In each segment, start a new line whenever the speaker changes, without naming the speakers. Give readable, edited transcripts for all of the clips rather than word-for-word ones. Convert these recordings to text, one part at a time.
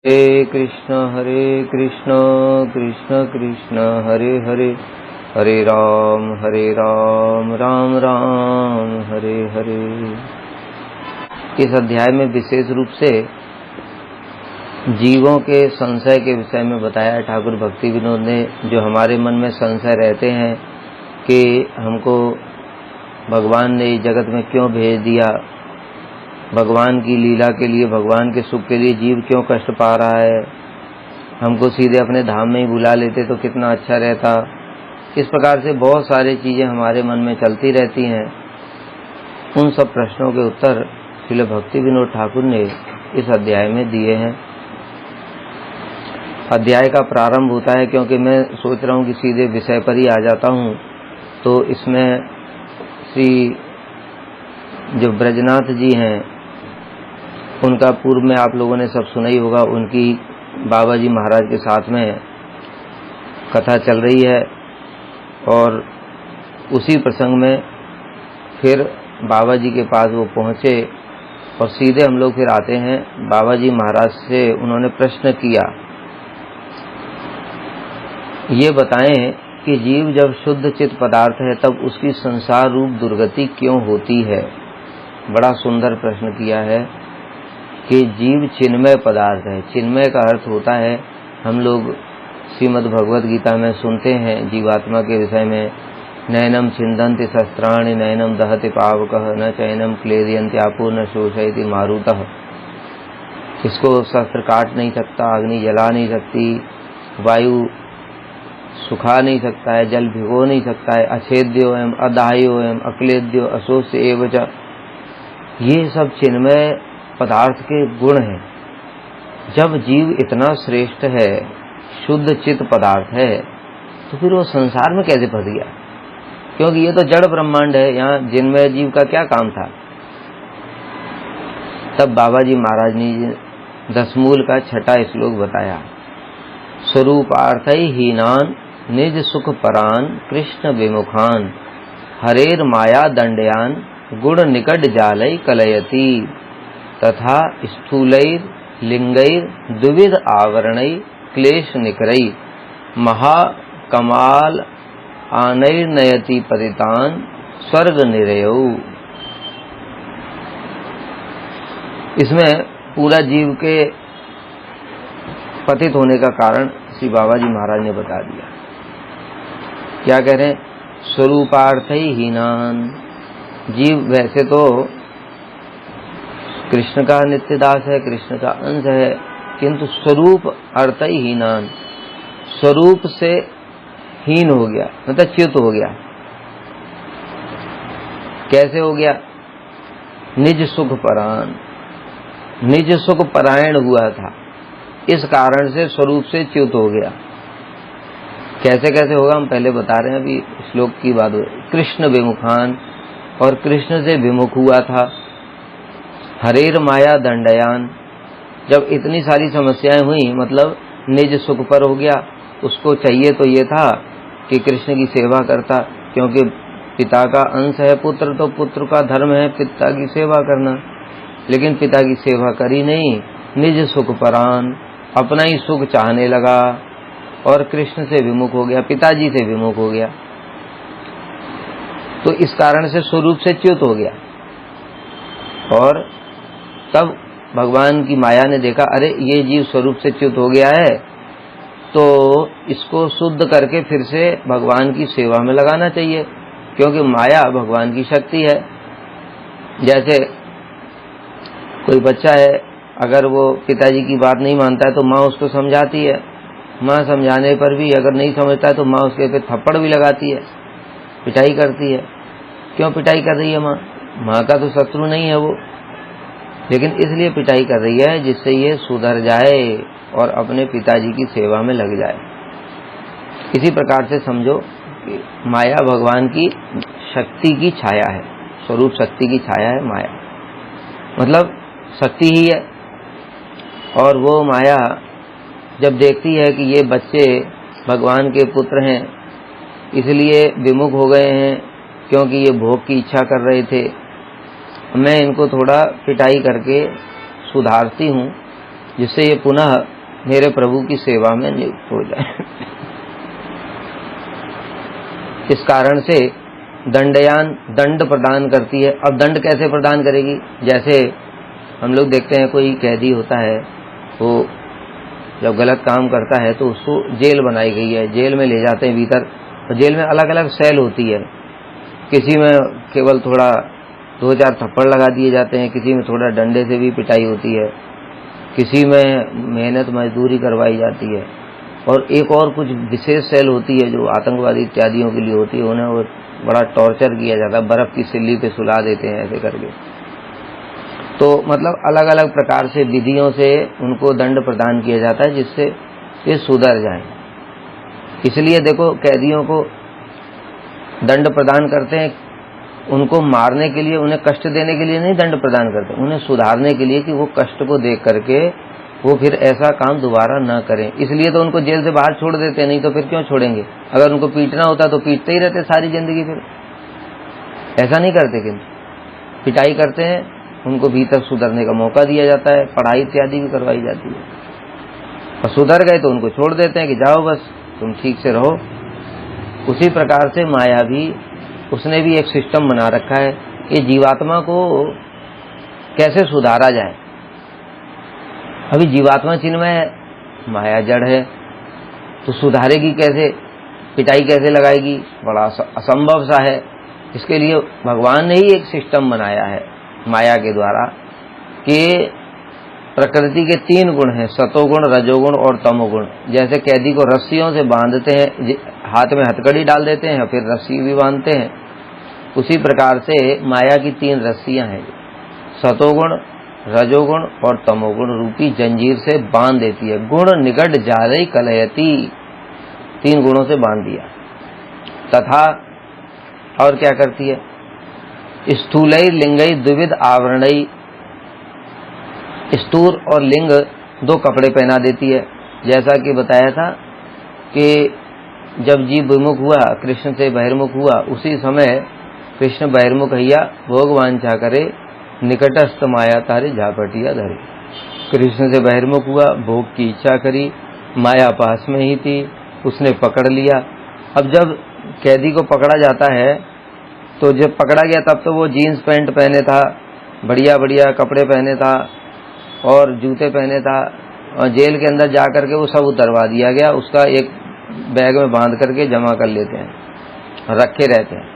हरे कृष्ण कृष्ण कृष्ण हरे हरे, हरे राम राम राम हरे हरे। इस अध्याय में विशेष रूप से जीवों के संशय के विषय में बताया ठाकुर भक्ति विनोद ने। जो हमारे मन में संशय रहते हैं कि हमको भगवान ने इस जगत में क्यों भेज दिया, भगवान की लीला के लिए, भगवान के सुख के लिए जीव क्यों कष्ट पा रहा है, हमको सीधे अपने धाम में ही बुला लेते तो कितना अच्छा रहता। इस प्रकार से बहुत सारी चीजें हमारे मन में चलती रहती हैं। उन सब प्रश्नों के उत्तर श्रील भक्ति विनोद ठाकुर ने इस अध्याय में दिए हैं। अध्याय का प्रारंभ होता है, क्योंकि मैं सोच रहा हूँ कि सीधे विषय पर ही आ जाता हूँ, तो इसमें श्री जो ब्रजनाथ जी हैं उनका पूर्व में आप लोगों ने सब सुना ही होगा। उनकी बाबा जी महाराज के साथ में कथा चल रही है और उसी प्रसंग में फिर बाबा जी के पास वो पहुँचे और सीधे हम लोग फिर आते हैं बाबा जी महाराज से। उन्होंने प्रश्न किया, ये बताएं कि जीव जब शुद्ध चित्त पदार्थ है तब उसकी संसार रूप दुर्गति क्यों होती है। बड़ा सुंदर प्रश्न किया है कि जीव चिन्मय पदार्थ है। चिन्मय का अर्थ होता है, हम लोग श्रीमद् भगवद गीता में सुनते हैं जीवात्मा के विषय में, नैनम छिन्दन्ति शस्त्राणि नैनम दहति पावकः न चैनम क्लेदयन्ति आपो न शोषयति मारुतः। इसको शस्त्र काट नहीं सकता, अग्नि जला नहीं सकती, वायु सुखा नहीं सकता है, जल भिगो नहीं सकता है, अछेद्यो एवं अदाह्यो एवं अक्लेद्यो अशोष्य एव च। ये सब चिन्मय पदार्थ के गुण हैं। जब जीव इतना श्रेष्ठ है, शुद्ध चित्त पदार्थ है, तो फिर वो संसार में कैसे फंस गया? क्योंकि ये तो जड़ ब्रह्मांड है, यहाँ जिनमय जीव का क्या काम था। तब बाबा जी महाराज ने दसमूल का छठा श्लोक बताया, स्वरूपार्थै हीनान निज सुख परान कृष्ण विमुखान हरेर माया दंडयान गुण निकट जालय कलयति तथा स्थूलैर लिंगैर द्विविध आवरणै क्लेश निकरै महाकमाल आनैर्नयति पतितान स्वर्ग निरयौ। इसमें पूरा जीव के पतित होने का कारण श्री बाबा जी महाराज ने बता दिया। क्या कह रहे हैं? स्वरूपार्थै हीनान। जीव वैसे तो कृष्ण का नित्य दास है, कृष्ण का अंश है, किंतु स्वरूप अर्थ ही हीनान, स्वरूप से हीन हो गया, मतलब च्युत हो गया। कैसे हो गया? निज सुख परायण, निज सुख परायण हुआ था, इस कारण से स्वरूप से च्युत हो गया। कैसे कैसे होगा हम पहले बता रहे हैं, अभी श्लोक की बात हो। कृष्ण विमुखान, और कृष्ण से विमुख हुआ था। हरेर माया दंडयान, जब इतनी सारी समस्याएं हुई, मतलब निज सुख पर हो गया। उसको चाहिए तो ये था कि कृष्ण की सेवा करता, क्योंकि पिता का अंश है पुत्र, तो पुत्र का धर्म है पिता की सेवा करना। लेकिन पिता की सेवा करी नहीं, निज सुख परान, अपना ही सुख चाहने लगा और कृष्ण से विमुख हो गया, पिताजी से विमुख हो गया। तो इस कारण से स्वरूप से च्युत हो गया। और तब भगवान की माया ने देखा, अरे ये जीव स्वरूप से च्युत हो गया है, तो इसको शुद्ध करके फिर से भगवान की सेवा में लगाना चाहिए, क्योंकि माया भगवान की शक्ति है। जैसे कोई बच्चा है, अगर वो पिताजी की बात नहीं मानता है तो माँ उसको समझाती है। माँ समझाने पर भी अगर नहीं समझता है तो माँ उसके पे थप्पड़ भी लगाती है, पिटाई करती है। क्यों पिटाई कर रही है माँ? माँ का तो शत्रु नहीं है वो, लेकिन इसलिए पिटाई कर रही है जिससे ये सुधर जाए और अपने पिताजी की सेवा में लग जाए। इसी प्रकार से समझो कि माया भगवान की शक्ति की छाया है, स्वरूप शक्ति की छाया है माया, मतलब शक्ति ही है। और वो माया जब देखती है कि ये बच्चे भगवान के पुत्र हैं, इसलिए विमुख हो गए हैं क्योंकि ये भोग की इच्छा कर रहे थे, मैं इनको थोड़ा पिटाई करके सुधारती हूँ, जिससे ये पुनः मेरे प्रभु की सेवा में नियुक्त हो जाए। इस कारण से दंडयान दंड प्रदान करती है। अब दंड कैसे प्रदान करेगी? जैसे हम लोग देखते हैं कोई कैदी होता है, वो जब गलत काम करता है तो उसको जेल बनाई गई है, जेल में ले जाते हैं भीतर, और जेल में अलग अलग सेल होती है। किसी में केवल थोड़ा 2-4 थप्पड़ लगा दिए जाते हैं, किसी में थोड़ा डंडे से भी पिटाई होती है, किसी में मेहनत मजदूरी करवाई जाती है, और एक और कुछ विशेष सेल होती है जो आतंकवादी इत्यादियों के लिए होती है, उन्हें वो बड़ा टॉर्चर किया जाता है, बर्फ की सिल्ली पे सुला देते हैं ऐसे करके। तो मतलब अलग अलग प्रकार से विधियों से उनको दंड प्रदान किया जाता है जिससे ये सुधर जाए। इसलिए देखो कैदियों को दंड प्रदान करते हैं, उनको मारने के लिए, उन्हें कष्ट देने के लिए नहीं दंड प्रदान करते, उन्हें सुधारने के लिए कि वो कष्ट को देख करके वो फिर ऐसा काम दोबारा न करें। इसलिए तो उनको जेल से बाहर छोड़ देते हैं, नहीं तो फिर क्यों छोड़ेंगे? अगर उनको पीटना होता तो पीटते ही रहते सारी जिंदगी, फिर ऐसा नहीं करते। किंतु पिटाई करते हैं, उनको भीतर सुधरने का मौका दिया जाता है, पढ़ाई इत्यादि भी करवाई जाती है, और सुधर गए तो उनको छोड़ देते हैं कि जाओ बस तुम ठीक से रहो। उसी प्रकार से माया भी, उसने भी एक सिस्टम बना रखा है कि जीवात्मा को कैसे सुधारा जाए। अभी जीवात्मा चिन्मय है, माया जड़ है, तो सुधारेगी कैसे? पिटाई कैसे लगाएगी? बड़ा असंभव सा है। इसके लिए भगवान ने ही एक सिस्टम बनाया है माया के द्वारा कि प्रकृति के 3 गुण हैं, सतोगुण, रजोगुण और तमोगुण। जैसे कैदी को रस्सियों से बांधते हैं, हाथ में हथकड़ी डाल देते हैं, फिर रस्सी भी बांधते हैं, उसी प्रकार से माया की 3 रस्सियां हैं, सतोगुण, रजोगुण और तमोगुण रूपी जंजीर से बांध देती है। गुण निगड जालई कलयती, 3 गुणों से बांध दिया। तथा और क्या करती है? स्थूलई लिंगई द्विविध आवरणई, स्थूल और लिंग 2 कपड़े पहना देती है। जैसा कि बताया था कि जब जीव विमुख हुआ, कृष्ण से बहिर्मुख हुआ, उसी समय कृष्ण बहिर्मुख हैया भोग वांछा करे, निकटस्थ माया तारे झापटिया धरे। कृष्ण से बहिर्मुख हुआ, भोग की इच्छा करी, माया पास में ही थी, उसने पकड़ लिया। अब जब कैदी को पकड़ा जाता है, तो जब पकड़ा गया तब तो वो जीन्स पैंट पहने था, बढ़िया बढ़िया कपड़े पहने था और जूते पहने था, और जेल के अंदर जा करके वो सब उतरवा दिया गया, उसका एक बैग में बांध करके जमा कर लेते हैं, रखे रहते हैं।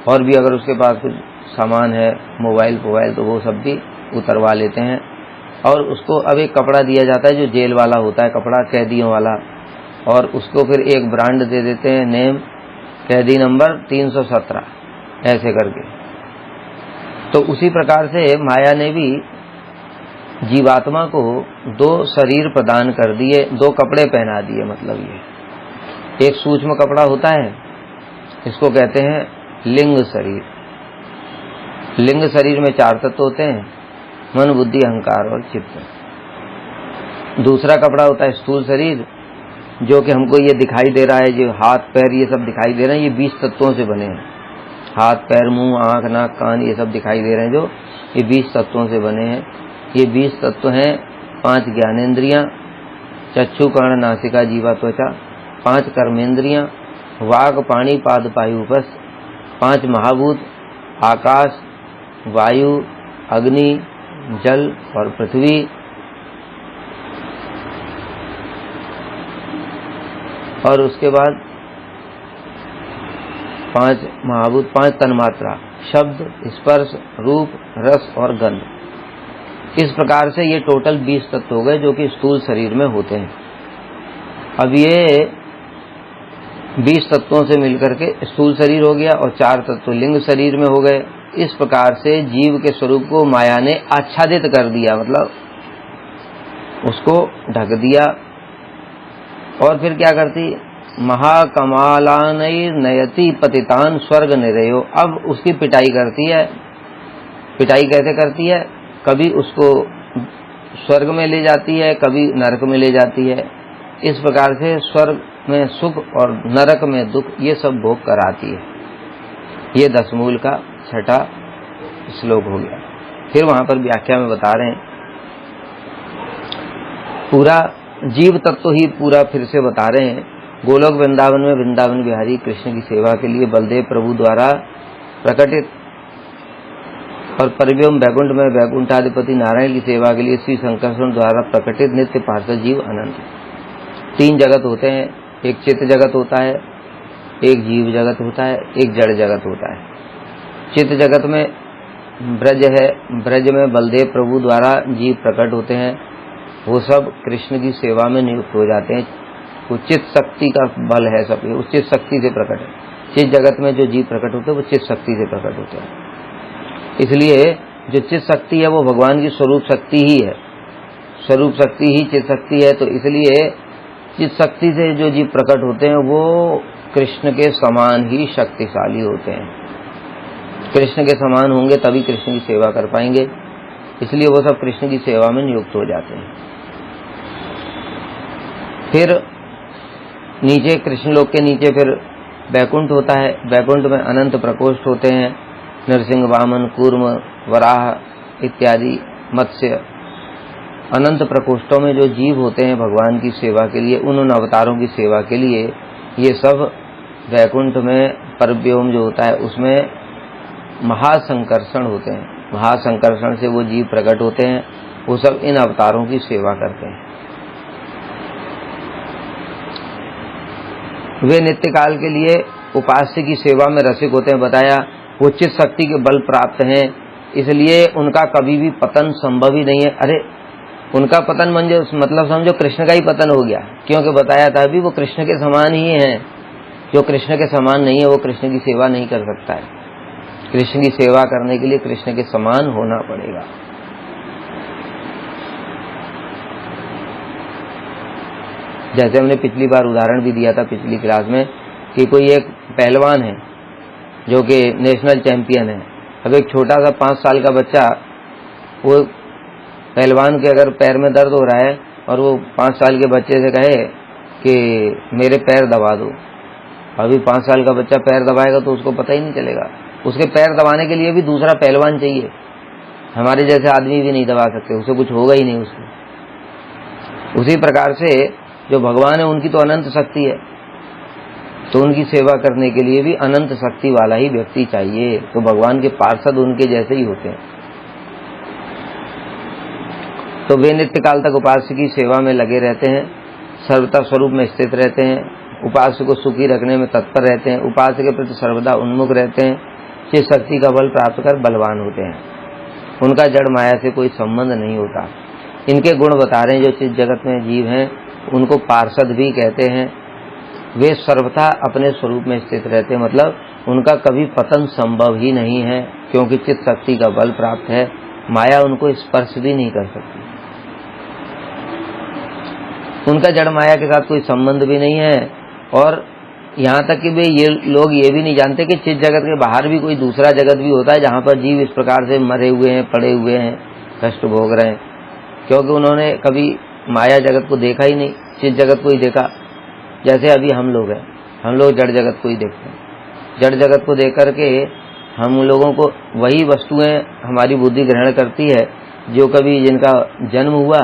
और भी अगर उसके पास कुछ सामान है, मोबाइल तो वो सब भी उतरवा लेते हैं। और उसको अब एक कपड़ा दिया जाता है जो जेल वाला होता है, कपड़ा कैदियों वाला, और उसको फिर एक ब्रांड दे देते हैं, नेम कैदी नंबर 317 ऐसे करके। तो उसी प्रकार से माया ने भी जीवात्मा को 2 शरीर प्रदान कर दिए, 2 कपड़े पहना दिए। मतलब ये एक सूक्ष्म कपड़ा होता है, इसको कहते हैं लिंग शरीर। लिंग शरीर में 4 तत्व होते हैं, मन, बुद्धि, अहंकार और चित्त। दूसरा कपड़ा होता है स्थूल शरीर, जो कि हमको ये दिखाई दे रहा है, जो हाथ पैर ये सब दिखाई दे रहे हैं, ये 20 तत्वों से बने हैं। हाथ पैर, मुंह, आंख, नाक, कान ये सब दिखाई दे रहे हैं, जो ये 20 तत्वों से बने हैं। ये 20 तत्व हैं 5 ज्ञानेंद्रियां, चक्षु, कर्ण, नासिका, जीवा, त्वचा, 5 कर्मेंद्रियां, वाग, पाणी, पाद, पायु, उपस्थ, 5 महाभूत, आकाश, वायु, अग्नि, जल और पृथ्वी, और उसके बाद 5 महाभूत, 5 तन्मात्रा, शब्द, स्पर्श, रूप, रस और गंध। इस प्रकार से ये टोटल 20 तत्व हो गए जो कि स्थूल शरीर में होते हैं। अब ये 20 तत्वों से मिलकर के स्थूल शरीर हो गया, और 4 तत्व लिंग शरीर में हो गए। इस प्रकार से जीव के स्वरूप को माया ने आच्छादित कर दिया, मतलब उसको ढक दिया। और फिर क्या करती? महाकमालानैर नयति पतितान स्वर्ग निरयो। अब उसकी पिटाई करती है। पिटाई कैसे करती है? कभी उसको स्वर्ग में ले जाती है, कभी नरक में ले जाती है। इस प्रकार से स्वर्ग में सुख और नरक में दुख ये सब भोग कराती है। ये 10 मूल का 6ठा श्लोक हो गया। फिर वहां पर व्याख्या में बता रहे हैं पूरा जीव तत्व ही पूरा फिर से बता रहे हैं। गोलोक वृंदावन में वृंदावन बिहारी कृष्ण की सेवा के लिए बलदेव प्रभु द्वारा प्रकटित और परिव्योम बैकुंठ में वैकुंठाधिपति नारायण की सेवा के लिए श्री शंकरस्वामी द्वारा प्रकटित नित्य पार्षद जीव अनंत। 3 जगत होते हैं, एक चित्त जगत होता है, एक जीव जगत होता है, एक जड़ जगत होता है। चित्त जगत में ब्रज है, ब्रज में बलदेव प्रभु द्वारा जीव प्रकट होते हैं, वो सब कृष्ण की सेवा में नियुक्त हो जाते हैं। वो चित्त शक्ति का बल है, सब उस चित्त शक्ति से प्रकट है। चित्त जगत में जो जीव प्रकट होते हैं वो चित्त शक्ति से प्रकट होते हैं। इसलिए जो चित्त शक्ति है वो भगवान की स्वरूप शक्ति ही है, स्वरूप शक्ति ही चित्त शक्ति है। तो इसलिए चित्त शक्ति से जो जीव प्रकट होते हैं वो कृष्ण के समान ही शक्तिशाली होते हैं। कृष्ण के समान होंगे तभी कृष्ण की सेवा कर पाएंगे, इसलिए वो सब कृष्ण की सेवा में नियुक्त हो जाते हैं। फिर नीचे कृष्ण लोक के नीचे फिर बैकुंठ होता है। बैकुंठ में अनंत प्रकोष्ठ होते हैं, नरसिंह, वामन, कूर्म, वराह इत्यादि मत्स्य। अनंत प्रकोष्ठों में जो जीव होते हैं भगवान की सेवा के लिए, उन अवतारों की सेवा के लिए, ये सब वैकुंठ में परव्योम जो होता है उसमें महासंकर्षण होते हैं। महासंकर्षण से वो जीव प्रकट होते हैं, वो सब इन अवतारों की सेवा करते हैं। वे नित्य काल के लिए उपास्य की सेवा में रसिक होते हैं। बताया वो चित्त शक्ति के बल प्राप्त हैं, इसलिए उनका कभी भी पतन संभव ही नहीं है। अरे उनका पतन मतलब समझो कृष्ण का ही पतन हो गया, क्योंकि बताया था अभी वो कृष्ण के समान ही हैं। जो कृष्ण के समान नहीं है वो कृष्ण की सेवा नहीं कर सकता है। कृष्ण की सेवा करने के लिए कृष्ण के समान होना पड़ेगा। जैसे हमने पिछली बार उदाहरण भी दिया था पिछली क्लास में कि कोई एक पहलवान है जो कि नेशनल चैंपियन है। अब एक छोटा सा 5 साल का बच्चा, वो पहलवान के अगर पैर में दर्द हो रहा है और वो 5 साल के बच्चे से कहे कि मेरे पैर दबा दो, अभी 5 साल का बच्चा पैर दबाएगा तो उसको पता ही नहीं चलेगा। उसके पैर दबाने के लिए भी दूसरा पहलवान चाहिए। हमारे जैसे आदमी भी नहीं दबा सकते, उसे कुछ होगा ही नहीं उसको। उसी प्रकार से जो भगवान है उनकी तो अनंत शक्ति है, तो उनकी सेवा करने के लिए भी अनंत शक्ति वाला ही व्यक्ति चाहिए। तो भगवान के पार्षद उनके जैसे ही होते हैं। तो वे नित्य काल तक उपास्य की सेवा में लगे रहते हैं, सर्वथा स्वरूप में स्थित रहते हैं, उपास्य को सुखी रखने में तत्पर रहते हैं, उपास्य के प्रति सर्वदा उन्मुख रहते हैं, चित्त शक्ति का बल प्राप्त कर बलवान होते हैं। उनका जड़ माया से कोई संबंध नहीं होता। इनके गुण बता रहे हैं। जो चित्त जगत में जीव हैं उनको पार्षद भी कहते हैं। वे सर्वथा अपने स्वरूप में स्थित रहते हैं, मतलब उनका कभी पतन संभव ही नहीं है, क्योंकि चित्त शक्ति का बल प्राप्त है। माया उनको स्पर्श भी नहीं कर सकती। उनका जड़ माया के साथ कोई संबंध भी नहीं है, और यहाँ तक कि वे ये लोग ये भी नहीं जानते कि चित्त जगत के बाहर भी कोई दूसरा जगत भी होता है जहाँ पर जीव इस प्रकार से मरे हुए हैं, पड़े हुए हैं, कष्ट भोग रहे हैं, क्योंकि उन्होंने कभी माया जगत को देखा ही नहीं, चित्त जगत को ही देखा। जैसे अभी हम लोग हैं, हम लोग जड़ जगत को ही देखते हैं। जड़ जगत को देख करके हम लोगों को वही वस्तुएं हमारी बुद्धि ग्रहण करती है जो कभी जिनका जन्म हुआ,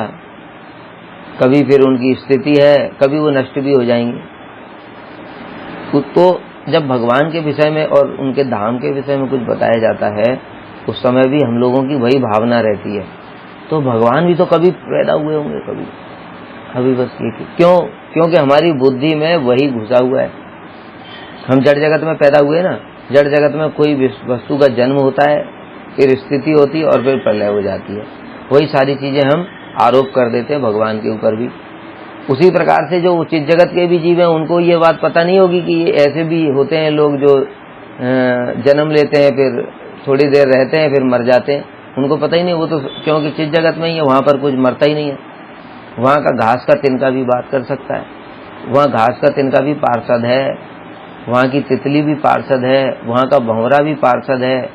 कभी फिर उनकी स्थिति है, कभी वो नष्ट भी हो जाएंगे। तो जब भगवान के विषय में और उनके धाम के विषय में कुछ बताया जाता है उस समय भी हम लोगों की वही भावना रहती है। तो भगवान भी तो कभी पैदा हुए होंगे, कभी अभी बस ये क्यों? क्योंकि हमारी बुद्धि में वही घुसा हुआ है। हम जड़ जगत में पैदा हुए ना, जड़ जगत में कोई वस्तु का जन्म होता है, फिर स्थिति होती है और फिर प्रलय हो जाती है। वही सारी चीजें हम आरोप कर देते हैं भगवान के ऊपर भी। उसी प्रकार से जो उचित जगत के भी जीव हैं उनको ये बात पता नहीं होगी कि ये ऐसे भी होते हैं लोग जो जन्म लेते हैं, फिर थोड़ी देर रहते हैं, फिर मर जाते हैं। उनको पता ही नहीं, वो तो क्योंकि चित जगत में ही है, वहाँ पर कुछ मरता ही नहीं है। वहाँ का घास का तिनका भी बात कर सकता है, वहाँ घास का तिनका भी पार्षद है, वहाँ की तितली भी पार्षद है, वहाँ का भंवरा भी पार्षद है।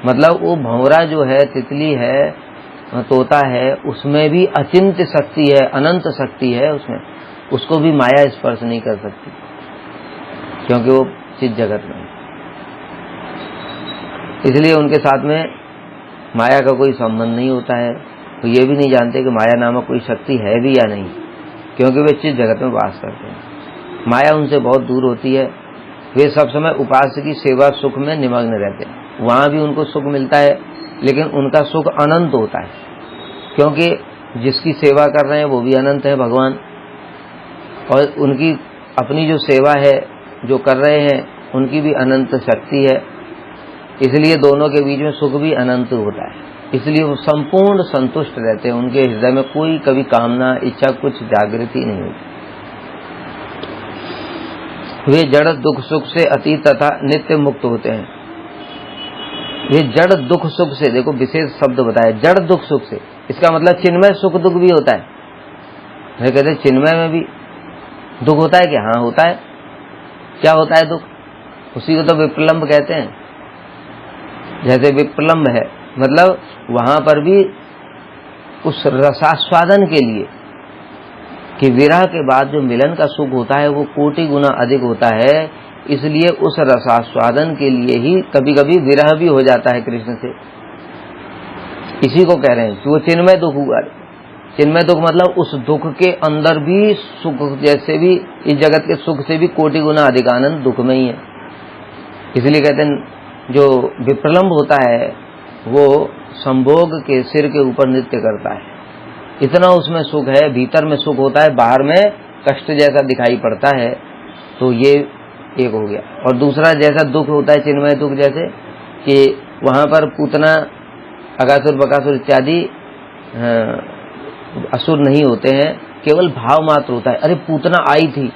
मतलब वो भंवरा जो है, तितली है, तोता है, उसमें भी अचिंत्य शक्ति है, अनंत शक्ति है उसमें। उसको भी माया स्पर्श नहीं कर सकती, क्योंकि वो चित जगत में। इसलिए उनके साथ में माया का कोई संबंध नहीं होता है। वो ये भी नहीं जानते कि माया नामक कोई शक्ति है भी या नहीं, क्योंकि वे चित्त जगत में वास करते हैं। माया उनसे बहुत दूर होती है। वे सब समय उपास्य की सेवा सुख में निमग्न रहते हैं। वहां भी उनको सुख मिलता है, लेकिन उनका सुख अनंत होता है, क्योंकि जिसकी सेवा कर रहे हैं वो भी अनंत है भगवान, और उनकी अपनी जो सेवा है जो कर रहे हैं उनकी भी अनंत शक्ति है। इसलिए दोनों के बीच में सुख भी अनंत होता है। इसलिए वो संपूर्ण संतुष्ट रहते हैं। उनके हृदय में कोई कभी कामना इच्छा कुछ जागृति नहीं होती। वे जड़ दुख सुख से अतीत तथा नित्य मुक्त होते हैं। वे जड़ दुख सुख से, देखो विशेष शब्द बताया, जड़ दुख सुख से, इसका मतलब चिन्मय सुख दुख भी होता है। वे कहते हैं चिन्मय में भी दुख होता है क्या? हाँ होता है। क्या होता है दुख? उसी को तो विप्रलंब कहते हैं। जैसे विप्रलंब है, मतलब वहां पर भी उस रसास्वादन के लिए कि विरह के बाद जो मिलन का सुख होता है वो कोटि गुना अधिक होता है, इसलिए उस रसास्वादन के लिए ही कभी कभी विरह भी हो जाता है कृष्ण से। इसी को कह रहे हैं कि वो चिन्मय दुख हुआ। चिन्मय दुख मतलब उस दुख के अंदर भी सुख, जैसे भी इस जगत के सुख से भी कोटि गुना अधिक आनंद दुख में ही है। इसलिए कहते हैं जो विप्रलंब होता है वो संभोग के सिर के ऊपर नृत्य करता है। इतना उसमें सुख है, भीतर में सुख होता है, बाहर में कष्ट जैसा दिखाई पड़ता है। तो ये एक हो गया। और दूसरा जैसा दुख होता है चिन्मय दुख, जैसे कि वहां पर पूतना अगासुर बकासुर इत्यादि असुर नहीं होते हैं, केवल भाव मात्र होता है। अरे पूतना आई थी,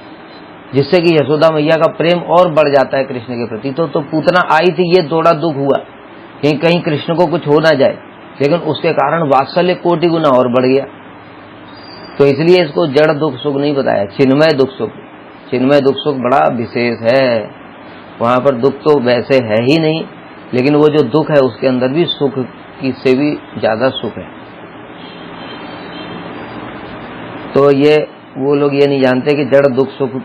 जिससे कि यशोदा मैया का प्रेम और बढ़ जाता है कृष्ण के प्रति। तो पूतना आई थी, ये थोड़ा दुख हुआ कहीं कहीं कृष्ण को कुछ हो ना जाए, लेकिन उसके कारण वात्सल्य कोटि गुना और बढ़ गया। तो इसलिए इसको जड़ दुख सुख नहीं बताया, चिन्मय दुख सुख। चिन्मय दुख सुख बड़ा विशेष है। वहां पर दुख तो वैसे है ही नहीं, लेकिन वो जो दुख है उसके अंदर भी सुख की से भी ज्यादा सुख है। तो ये वो लोग ये नहीं जानते कि जड़ दुख सुख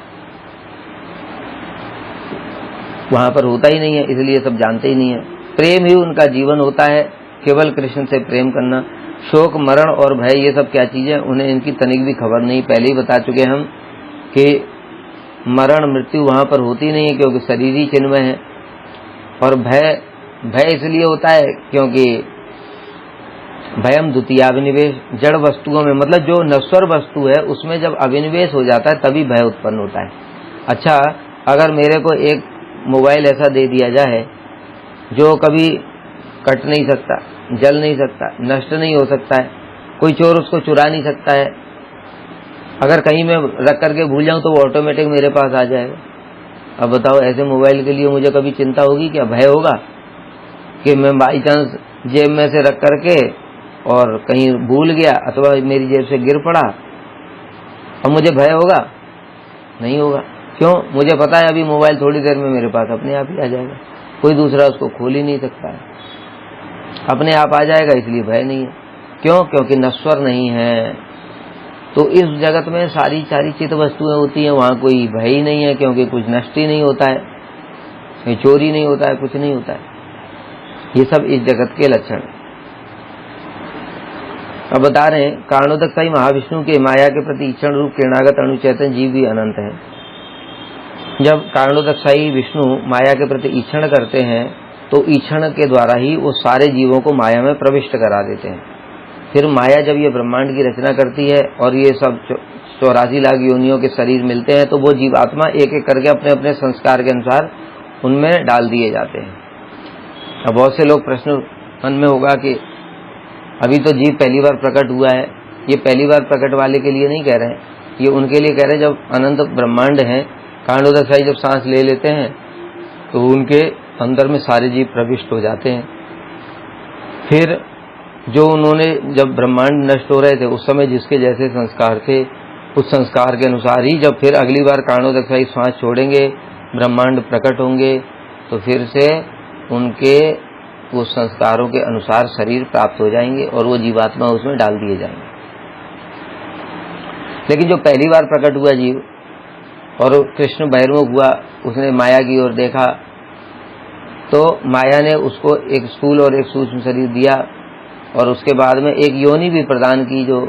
वहां पर होता ही नहीं है, इसलिए सब जानते ही नहीं है। प्रेम ही उनका जीवन होता है, केवल कृष्ण से प्रेम करना। शोक मरण और भय ये सब क्या चीजें, उन्हें इनकी तनिक भी खबर नहीं। पहले ही बता चुके हम कि मरण मृत्यु वहां पर होती नहीं है, क्योंकि शरीर ही चिन्मय है। और भय इसलिए होता है क्योंकि भयम द्वितीयाभिनिवेश, जड़ वस्तुओं में, मतलब जो नश्वर वस्तु है उसमें जब अभिनिवेश हो जाता है तभी भय उत्पन्न होता है। अच्छा, अगर मेरे को एक मोबाइल ऐसा दे दिया जाए जो कभी कट नहीं सकता, जल नहीं सकता, नष्ट नहीं हो सकता है, कोई चोर उसको चुरा नहीं सकता है, अगर कहीं मैं रख करके भूल जाऊं तो वो ऑटोमेटिक मेरे पास आ जाएगा। अब बताओ, ऐसे मोबाइल के लिए मुझे कभी चिंता होगी क्या? भय होगा कि मैं बाई चांस जेब में से रख करके और कहीं भूल गया अथवा मेरी जेब से गिर पड़ा, अब मुझे भय होगा? नहीं होगा। क्यों? मुझे पता है अभी मोबाइल थोड़ी देर में मेरे पास अपने आप ही आ जाएगा, कोई दूसरा उसको खोल ही नहीं सकता है, अपने आप आ जाएगा, इसलिए भय नहीं है। क्यों? क्योंकि नश्वर नहीं है। तो इस जगत में सारी चित्त वस्तुएं होती हैं, वहां कोई भय ही नहीं है, क्योंकि कुछ नष्ट ही नहीं होता है, कोई चोरी नहीं होता है, कुछ नहीं होता है। ये सब इस जगत के लक्षण। अब बता रहे हैं कारणोदकशाही महाविष्णु के माया के प्रति ईक्षण रूप किरणागत अणुचैतन्य जीव भी अनंत है। जब कारणोदकशाही विष्णु माया के प्रति ईक्षण करते हैं तो ईक्षण के द्वारा ही वो सारे जीवों को माया में प्रविष्ट करा देते हैं। फिर माया जब ये ब्रह्मांड की रचना करती है और ये सब 84 लाख योनियों के शरीर मिलते हैं, तो वो जीवात्मा एक एक करके अपने अपने संस्कार के अनुसार उनमें डाल दिए जाते हैं। अब बहुत से लोग प्रश्न मन में होगा कि अभी तो जीव पहली बार प्रकट हुआ है। ये पहली बार प्रकट वाले के लिए नहीं कह रहे हैं, ये उनके लिए कह रहे हैं जब अनंत ब्रह्मांड है, कारणोदकशाही जब सांस ले लेते हैं तो उनके अंदर में सारे जीव प्रविष्ट हो जाते हैं। फिर जो उन्होंने जब ब्रह्मांड नष्ट हो रहे थे उस समय जिसके जैसे संस्कार थे, उस संस्कार के अनुसार ही जब फिर अगली बार कारणोदकशाही सांस छोड़ेंगे, ब्रह्मांड प्रकट होंगे, तो फिर से उनके वो संस्कारों के अनुसार शरीर प्राप्त हो जाएंगे और वो जीवात्मा उसमें डाल दिए जाएंगे। लेकिन जो पहली बार प्रकट हुआ जीव और कृष्ण बहिर्मुख हुआ, उसने माया की ओर देखा, तो माया ने उसको एक स्थूल और एक सूक्ष्म शरीर दिया और उसके बाद में एक योनि भी प्रदान की, जो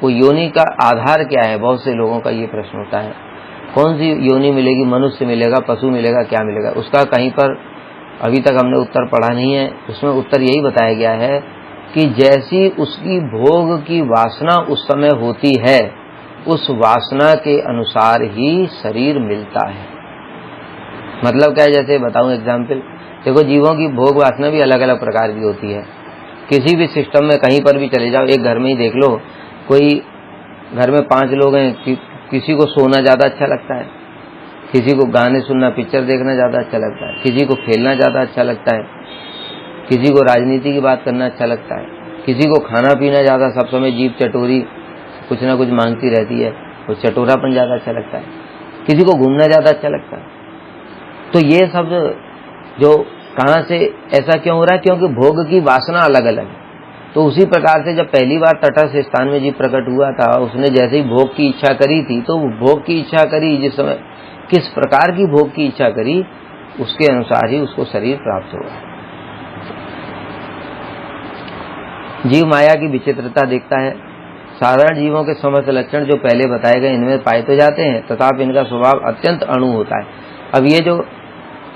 वो योनि का आधार क्या है, बहुत से लोगों का ये प्रश्न होता है, कौन सी योनि मिलेगी, मनुष्य मिलेगा, पशु मिलेगा, क्या मिलेगा। उसका कहीं पर अभी तक हमने उत्तर पढ़ा नहीं है। उसमें उत्तर यही बताया गया है कि जैसी उसकी भोग की वासना उस समय होती है, उस वासना के अनुसार ही शरीर मिलता है। मतलब क्या है, जैसे बताऊं एग्जाम्पल, देखो जीवों की भोग वासना भी अलग अलग प्रकार की होती है। किसी भी सिस्टम में कहीं पर भी चले जाओ, एक घर में ही देख लो, कोई घर में 5 लोग हैं, किसी को सोना ज्यादा अच्छा लगता है, किसी को गाने सुनना, पिक्चर देखना ज्यादा अच्छा लगता है, किसी को खेलना ज्यादा अच्छा लगता है, किसी को राजनीति की बात करना अच्छा लगता है, किसी को खाना पीना ज्यादा, सब समय जीभ चटोरी कुछ ना कुछ मांगती रहती है, वो चटोरापन ज्यादा अच्छा लगता है, किसी को घूमना ज्यादा अच्छा लगता है। तो ये सब जो कहाँ से ऐसा क्यों हो रहा है, क्योंकि भोग की वासना अलग अलग है। तो उसी प्रकार से जब पहली बार तटस्थ स्थान में जीव प्रकट हुआ था, उसने जैसे ही भोग की इच्छा करी थी, तो भोग की इच्छा करी, जिस समय किस प्रकार की भोग की इच्छा करी, उसके अनुसार ही उसको शरीर प्राप्त हुआ। जीव माया की विचित्रता देखता है। साधारण जीवों के समस्त लक्षण जो पहले बताए गए इनमें पाए तो जाते हैं, तथापि इनका स्वभाव अत्यंत अणु होता है। अब ये जो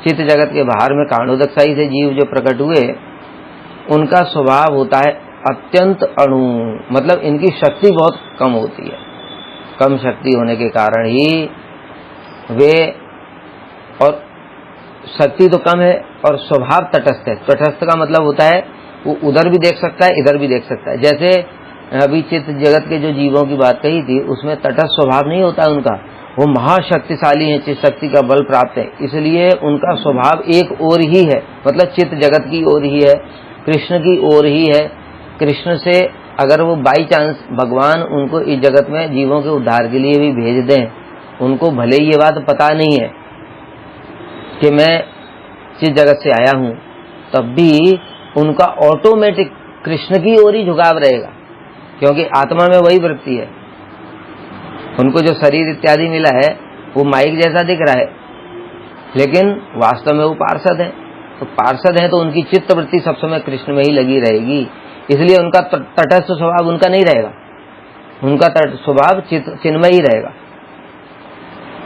चित्त जगत के बाहर में कारणोदकशाही से जीव जो प्रकट हुए, उनका स्वभाव होता है अत्यंत अणु, मतलब इनकी शक्ति बहुत कम होती है। कम शक्ति होने के कारण ही वे, और शक्ति तो कम है और स्वभाव तटस्थ है। तटस्थ का मतलब होता है वो उधर भी देख सकता है, इधर भी देख सकता है। जैसे अभी चित्त जगत के जो जीवों की बात कही थी, उसमें तटस्थ स्वभाव नहीं होता है उनका, वो महाशक्तिशाली है, चित्त शक्ति का बल प्राप्त है, इसलिए उनका स्वभाव एक ओर ही है, मतलब चित्त जगत की ओर ही है, कृष्ण की ओर ही है। कृष्ण से अगर वो बाई चांस भगवान उनको इस जगत में जीवों के उद्धार के लिए भी भेज दें, उनको भले ये बात पता नहीं है कि मैं चित्त जगत से आया हूं, तब भी उनका ऑटोमेटिक कृष्ण की ओर ही झुकाव रहेगा, क्योंकि आत्मा में वही वृत्ति है। उनको जो शरीर इत्यादि मिला है वो माइक जैसा दिख रहा है, लेकिन वास्तव में वो पार्षद है। तो पार्षद है तो उनकी चित्त वृत्ति सब समय कृष्ण में ही लगी रहेगी, इसलिए उनका तटस्थ स्वभाव उनका नहीं रहेगा, उनका स्वभाव चिन्मय ही रहेगा।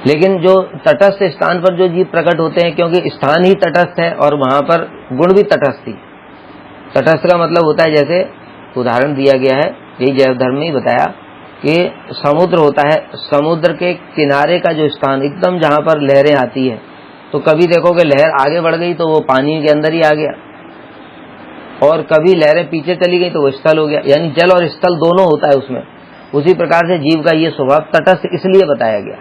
लेकिन जो तटस्थ स्थान पर जो जीव प्रकट होते हैं, क्योंकि स्थान ही तटस्थ है और वहां पर गुण भी तटस्थ ही। तटस्थ का मतलब होता है, जैसे उदाहरण दिया गया है, यही जैव धर्म में ही बताया कि समुद्र होता है, समुद्र के किनारे का जो स्थान एकदम जहां पर लहरें आती है, तो कभी देखोगे लहर आगे बढ़ गई तो वो पानी के अंदर ही आ गया, और कभी लहरें पीछे चली गई तो वो स्थल हो गया, यानी जल और स्थल दोनों होता है उसमें। उसी प्रकार से जीव का ये स्वभाव तटस्थ इसलिए बताया गया,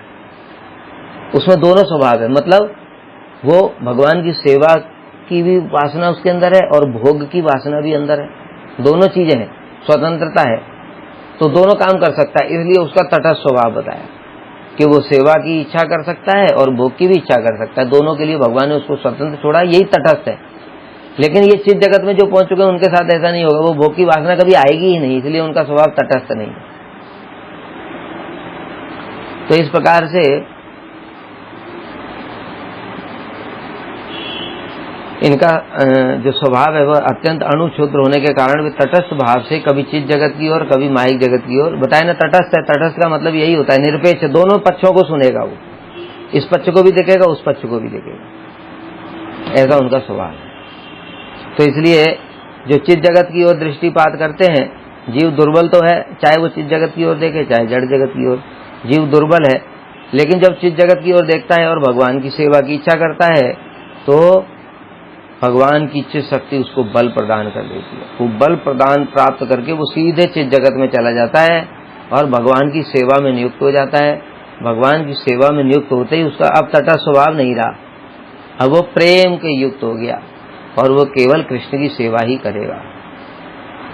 उसमें दोनों स्वभाव है, मतलब वो भगवान की सेवा की भी वासना उसके अंदर है और भोग की वासना भी अंदर है, दोनों चीजें हैं, स्वतंत्रता है, तो दोनों काम कर सकता है, इसलिए उसका तटस्थ स्वभाव बताया कि वो सेवा की इच्छा कर सकता है और भोग की भी इच्छा कर सकता है, दोनों के लिए भगवान ने उसको स्वतंत्र छोड़ा, यही तटस्थ है। लेकिन ये चित्त जगत में जो पहुंच चुके हैं उनके साथ ऐसा नहीं होगा, वो भोग की वासना कभी आएगी ही नहीं, इसलिए उनका स्वभाव तटस्थ नहीं है। तो इस प्रकार से इनका जो स्वभाव है वह अत्यंत अणु क्षुद्र होने के कारण वे तटस्थ भाव से कभी चित्त जगत की ओर, कभी माइक जगत की ओर, बताए ना तटस्थ है। तटस्थ का मतलब यही होता है निरपेक्ष, दोनों पक्षों को सुनेगा, वो इस पक्ष को भी देखेगा, उस पक्ष को भी देखेगा, ऐसा उनका स्वभाव है। तो इसलिए जो चित्त जगत की ओर दृष्टिपात करते हैं, जीव दुर्बल तो है, चाहे वो चित्त जगत की ओर देखे चाहे जड़ जगत की ओर, जीव दुर्बल है। लेकिन जब चित्त जगत की ओर देखता है और भगवान की सेवा की इच्छा करता है, तो भगवान की चित्त शक्ति उसको बल प्रदान कर देती है। वो बल प्रदान प्राप्त करके वो सीधे चित्त जगत में चला जाता है और भगवान की सेवा में नियुक्त हो जाता है। भगवान की सेवा में नियुक्त होते ही उसका अब तटस्थ स्वभाव नहीं रहा, अब वो प्रेम के युक्त हो गया और वो केवल कृष्ण की सेवा ही करेगा।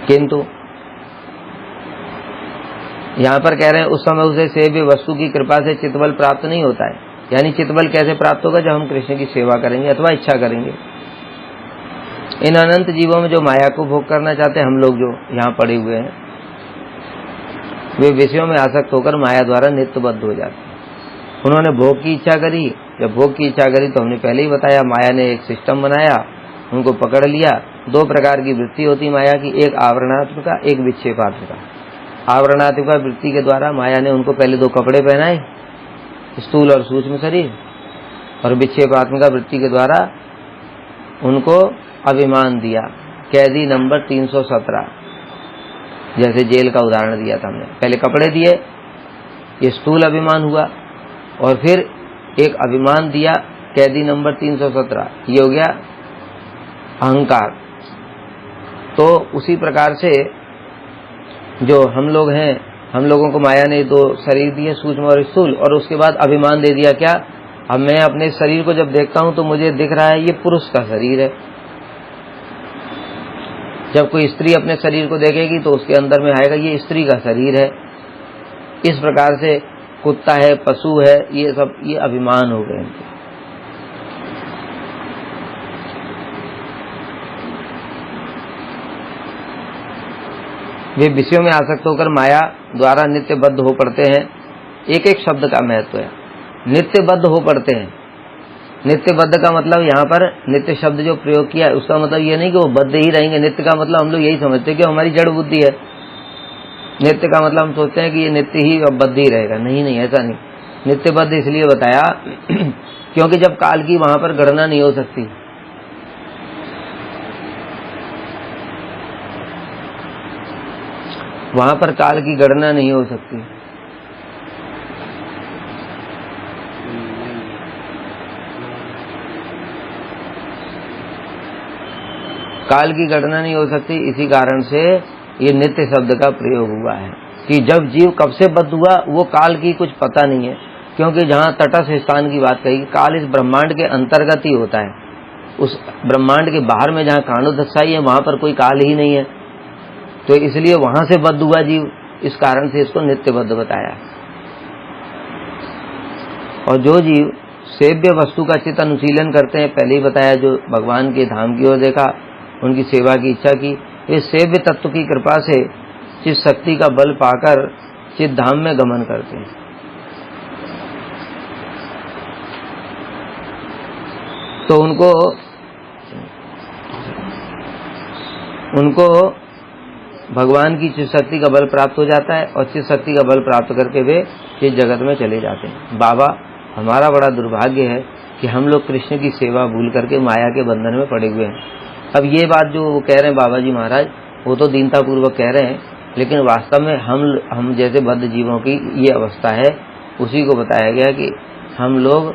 किंतु यहाँ पर कह रहे हैं उस समय उसे सेव्य वस्तु की कृपा से चित्तबल प्राप्त नहीं होता है। यानी चित्तबल कैसे प्राप्त होगा? जब हम कृष्ण की सेवा करेंगे अथवा इच्छा करेंगे। इन अनंत जीवों में जो माया को भोग करना चाहते हैं, हम लोग जो यहाँ पड़े हुए हैं, वे विषयों में आसक्त होकर माया द्वारा नित्यबद्ध हो जाते हैं। उन्होंने भोग की इच्छा करी, जब भोग की इच्छा करी तो हमने पहले ही बताया, माया ने एक सिस्टम बनाया, उनको पकड़ लिया दो प्रकार की वृत्ति होती माया की, एक आवरणात्मिका, एक विक्षेपात्मिका। आवरणात्मिका वृत्ति के द्वारा माया ने उनको पहले दो कपड़े पहनाए, स्थूल और सूक्ष्म शरीर, और विक्षेपात्मिका वृत्ति के द्वारा उनको अभिमान दिया। कैदी नंबर 317, जैसे जेल का उदाहरण दिया था हमने। पहले कपड़े दिए, ये स्थूल अभिमान हुआ, और फिर एक अभिमान दिया कैदी नंबर 317, ये हो गया अहंकार। तो उसी प्रकार से जो हम लोग हैं, हम लोगों को माया ने दो शरीर दिए, सूक्ष्म और स्थूल, और उसके बाद अभिमान दे दिया। क्या? अब मैं अपने शरीर को जब देखता हूं तो मुझे दिख रहा है ये पुरुष का शरीर है। जब कोई स्त्री अपने शरीर को देखेगी तो उसके अंदर में आएगा ये स्त्री का शरीर है। इस प्रकार से कुत्ता है, पशु है, ये सब ये अभिमान हो गए इनके। वे विषयों में आसक्त होकर माया द्वारा नित्यबद्ध हो पड़ते हैं। एक एक शब्द का महत्व है। नित्यबद्ध हो पड़ते हैं। नित्यबद्ध का मतलब यहाँ पर नित्य शब्द जो प्रयोग किया है उसका मतलब ये नहीं कि वो बद्ध ही रहेंगे। नित्य का मतलब हम लोग यही समझते हैं कि हमारी जड़ बुद्धि है। नित्य का मतलब हम सोचते हैं कि ये नित्य ही और बद्ध ही रहेगा। नहीं नहीं, ऐसा नहीं। नित्यबद्ध इसलिए बताया क्योंकि जब काल की वहां पर गणना नहीं हो सकती। वहां पर काल की गणना नहीं हो सकती। काल की गणना नहीं हो सकती, इसी कारण से ये नित्य शब्द का प्रयोग हुआ है कि जब जीव कब से बद्ध हुआ वो काल की कुछ पता नहीं है। क्योंकि जहां तटस्थ स्थान की बात कही, काल इस ब्रह्मांड के अंतर्गत ही होता है। उस ब्रह्मांड के बाहर में जहां काणोदक्षाई है वहां पर कोई काल ही नहीं है, तो इसलिए वहां से बद्ध हुआ जीव। इस कारण से इसको नित्यबद्ध बताया। और जो जीव सेव्य वस्तु का चित्त अनुशीलन करते हैं, पहले ही बताया, जो भगवान के धाम की ओर देखा, उनकी सेवा की इच्छा की, वे सेव्य तत्व की कृपा से चित्त शक्ति का बल पाकर चित्त धाम में गमन करते हैं। तो उनको भगवान की चित्त शक्ति का बल प्राप्त हो जाता है, और चित्त शक्ति का बल प्राप्त करके वे चित्त जगत में चले जाते हैं। बाबा, हमारा बड़ा दुर्भाग्य है कि हम लोग कृष्ण की सेवा भूल करके माया के बंधन में पड़े हुए हैं। अब ये बात जो वो कह रहे हैं बाबा जी महाराज, वो तो दीनता पूर्वक कह रहे हैं, लेकिन वास्तव में हम जैसे बद्ध जीवों की ये अवस्था है। उसी को बताया गया कि हम लोग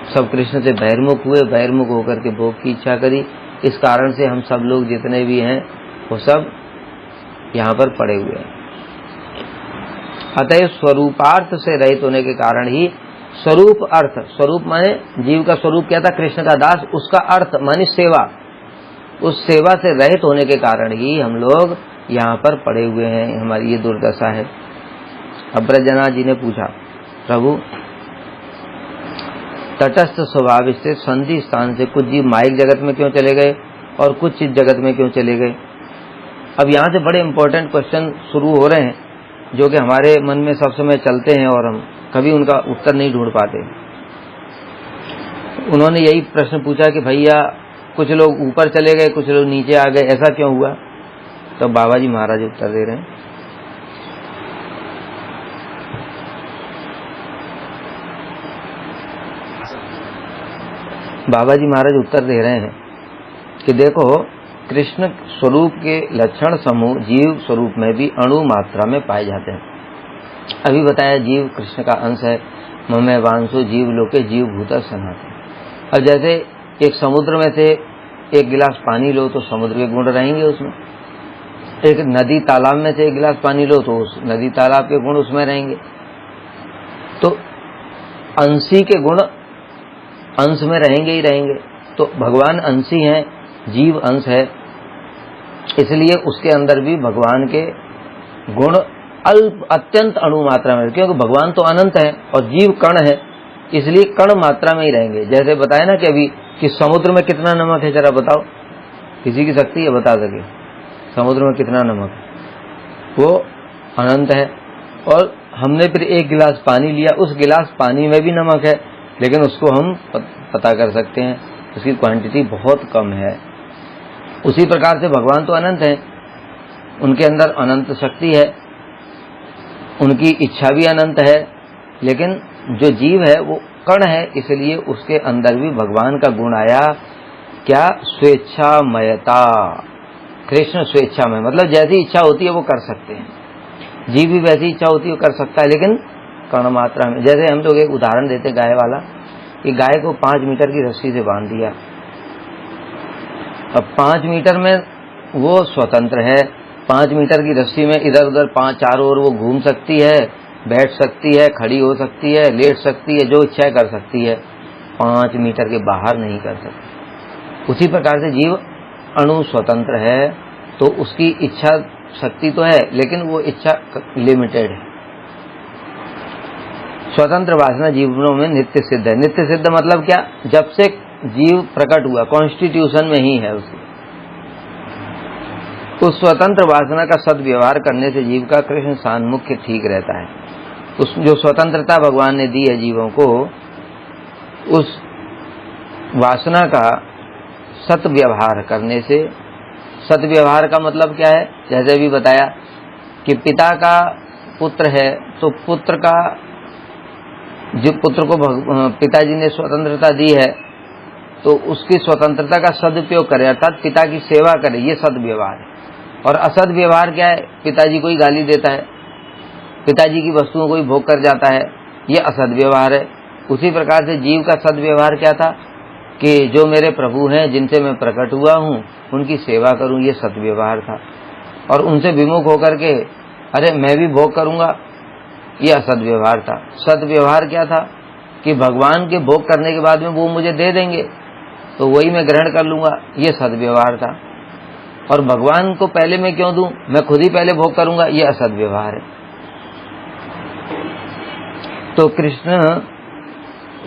सब कृष्ण से बहिर्मुख हुए, बहिर्मुख होकर के भोग की इच्छा करी। इस कारण से हम सब लोग जितने भी हैं वो सब यहाँ पर पड़े हुए हैं। अतः स्वरूपार्थ से रहित होने के कारण ही स्वरूप अर्थ, स्वरूप माने जीव का स्वरूप क्या था? कृष्ण का दास। उसका अर्थ माने सेवा। उस सेवा से रहित होने के कारण ही हम लोग यहाँ पर पड़े हुए हैं। हमारी ये दुर्दशा है। अब ब्रजनाथ जी ने पूछा, प्रभु तटस्थ स्वभाव से संधि स्थान से कुछ जीव माइक जगत में क्यों चले गए और कुछ चित्त जगत में क्यों चले गए? अब यहाँ से बड़े इंपॉर्टेंट क्वेश्चन शुरू हो रहे हैं जो कि हमारे मन में सब समय चलते हैं और हम कभी उनका उत्तर नहीं ढूंढ पाते। उन्होंने यही प्रश्न पूछा कि भैया कुछ लोग ऊपर चले गए, कुछ लोग नीचे आ गए, ऐसा क्यों हुआ? तो बाबा जी महाराज उत्तर दे रहे हैं। बाबा जी महाराज उत्तर दे रहे हैं कि देखो, कृष्ण स्वरूप के लक्षण समूह जीव स्वरूप में भी अणु मात्रा में पाए जाते हैं। अभी बताया जीव कृष्ण का अंश है। मम वांसो जीव लोके जीव भूत सनातन। अब जैसे एक समुद्र में से एक गिलास पानी लो तो समुद्र के गुण रहेंगे उसमें। एक नदी तालाब में से एक गिलास पानी लो तो उस नदी तालाब के गुण उसमें रहेंगे। तो अंशी के गुण अंश में रहेंगे ही रहेंगे। तो भगवान अंशी हैं, जीव अंश है, इसलिए उसके अंदर भी भगवान के गुण अल्प अत्यंत अणु मात्रा में, क्योंकि भगवान तो अनंत है और जीव कण है, इसलिए कण मात्रा में ही रहेंगे। जैसे बताया ना कि अभी कि समुद्र में कितना नमक है, जरा बताओ, किसी की शक्ति है बता सके समुद्र में कितना नमक है? वो अनंत है। और हमने फिर एक गिलास पानी लिया, उस गिलास पानी में भी नमक है, लेकिन उसको हम पता कर सकते हैं उसकी क्वांटिटी बहुत कम है। उसी प्रकार से भगवान तो अनंत है, उनके अंदर अनंत शक्ति है, उनकी इच्छा भी अनंत है, लेकिन जो जीव है वो कण है, इसलिए उसके अंदर भी भगवान का गुण आया। क्या? स्वेच्छामयता। कृष्ण स्वेच्छामय, मतलब जैसी इच्छा होती है वो कर सकते हैं। जीव भी वैसी इच्छा होती है वो कर सकता है, लेकिन कण मात्रा में। जैसे हम लोग एक उदाहरण देते गाय वाला, कि गाय को 5 मीटर की रस्सी से बांध दिया। अब 5 मीटर में वो स्वतंत्र है, 5 मीटर की रस्सी में इधर उधर 5-4 ओर वो घूम सकती है, बैठ सकती है, खड़ी हो सकती है, लेट सकती है, जो इच्छा कर सकती है, 5 मीटर के बाहर नहीं कर सकती। उसी प्रकार से जीव अणु स्वतंत्र है, तो उसकी इच्छा शक्ति तो है, लेकिन वो इच्छा लिमिटेड है। स्वतंत्र वासना जीवों में नित्य सिद्ध है। नित्य सिद्ध मतलब क्या? जब से जीव प्रकट हुआ, कॉन्स्टिट्यूशन में ही है उसकी। उस स्वतंत्र वासना का सदव्यवहार करने से जीव का कृष्ण सान्मुख्य ठीक रहता है। उस जो स्वतंत्रता भगवान ने दी है जीवों को, उस वासना का सदव्यवहार करने से, सदव्यवहार का मतलब क्या है? जैसे भी बताया कि पिता का पुत्र है, तो पुत्र का, जो पुत्र को पिताजी ने स्वतंत्रता दी है, तो उसकी स्वतंत्रता का सदुपयोग करे, अर्थात पिता की सेवा करे, ये सदव्यवहार है। और असद व्यवहार क्या है? पिताजी को ही गाली देता है, पिताजी की वस्तुओं को ही भोग कर जाता है, ये असद व्यवहार है। उसी प्रकार से जीव का सदव्यवहार क्या था? कि जो मेरे प्रभु हैं, जिनसे मैं प्रकट हुआ हूँ, उनकी सेवा करूँ, ये सदव्यवहार था। और उनसे विमुख होकर के अरे मैं भी भोग करूंगा, ये असद व्यवहार था। सदव्यवहार क्या था? कि भगवान के भोग करने के बाद में वो मुझे दे देंगे, तो वही मैं ग्रहण कर लूंगा, ये सदव्यवहार था। और भगवान को पहले मैं क्यों दूं, मैं खुद ही पहले भोग करूंगा, ये असद व्यवहार है। तो कृष्ण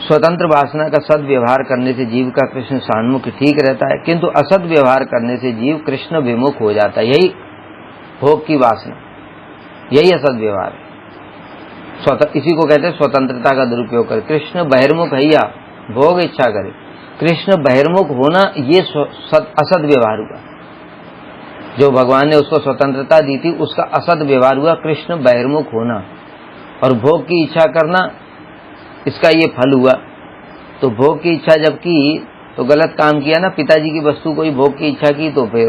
स्वतंत्र वासना का सदव्यवहार करने से जीव का कृष्ण सान्मुख ठीक रहता है, किंतु असद व्यवहार करने से जीव कृष्ण विमुख हो जाता है। यही भोग की वासना, यही असद व्यवहार है। इसी को कहते हैं स्वतंत्रता का दुरुपयोग कर। कृष्ण बहिर्मुख हैया, भोग इच्छा करे, कृष्ण बहिर्मुख होना, ये असद व्यवहार हुआ। जो भगवान ने उसको स्वतंत्रता दी थी, उसका असद व्यवहार हुआ कृष्ण बहिर्मुख होना। और भोग की इच्छा करना, इसका ये फल हुआ। तो भोग की इच्छा जब की तो गलत काम किया ना, पिताजी की वस्तु को ही भोग की इच्छा की, तो फिर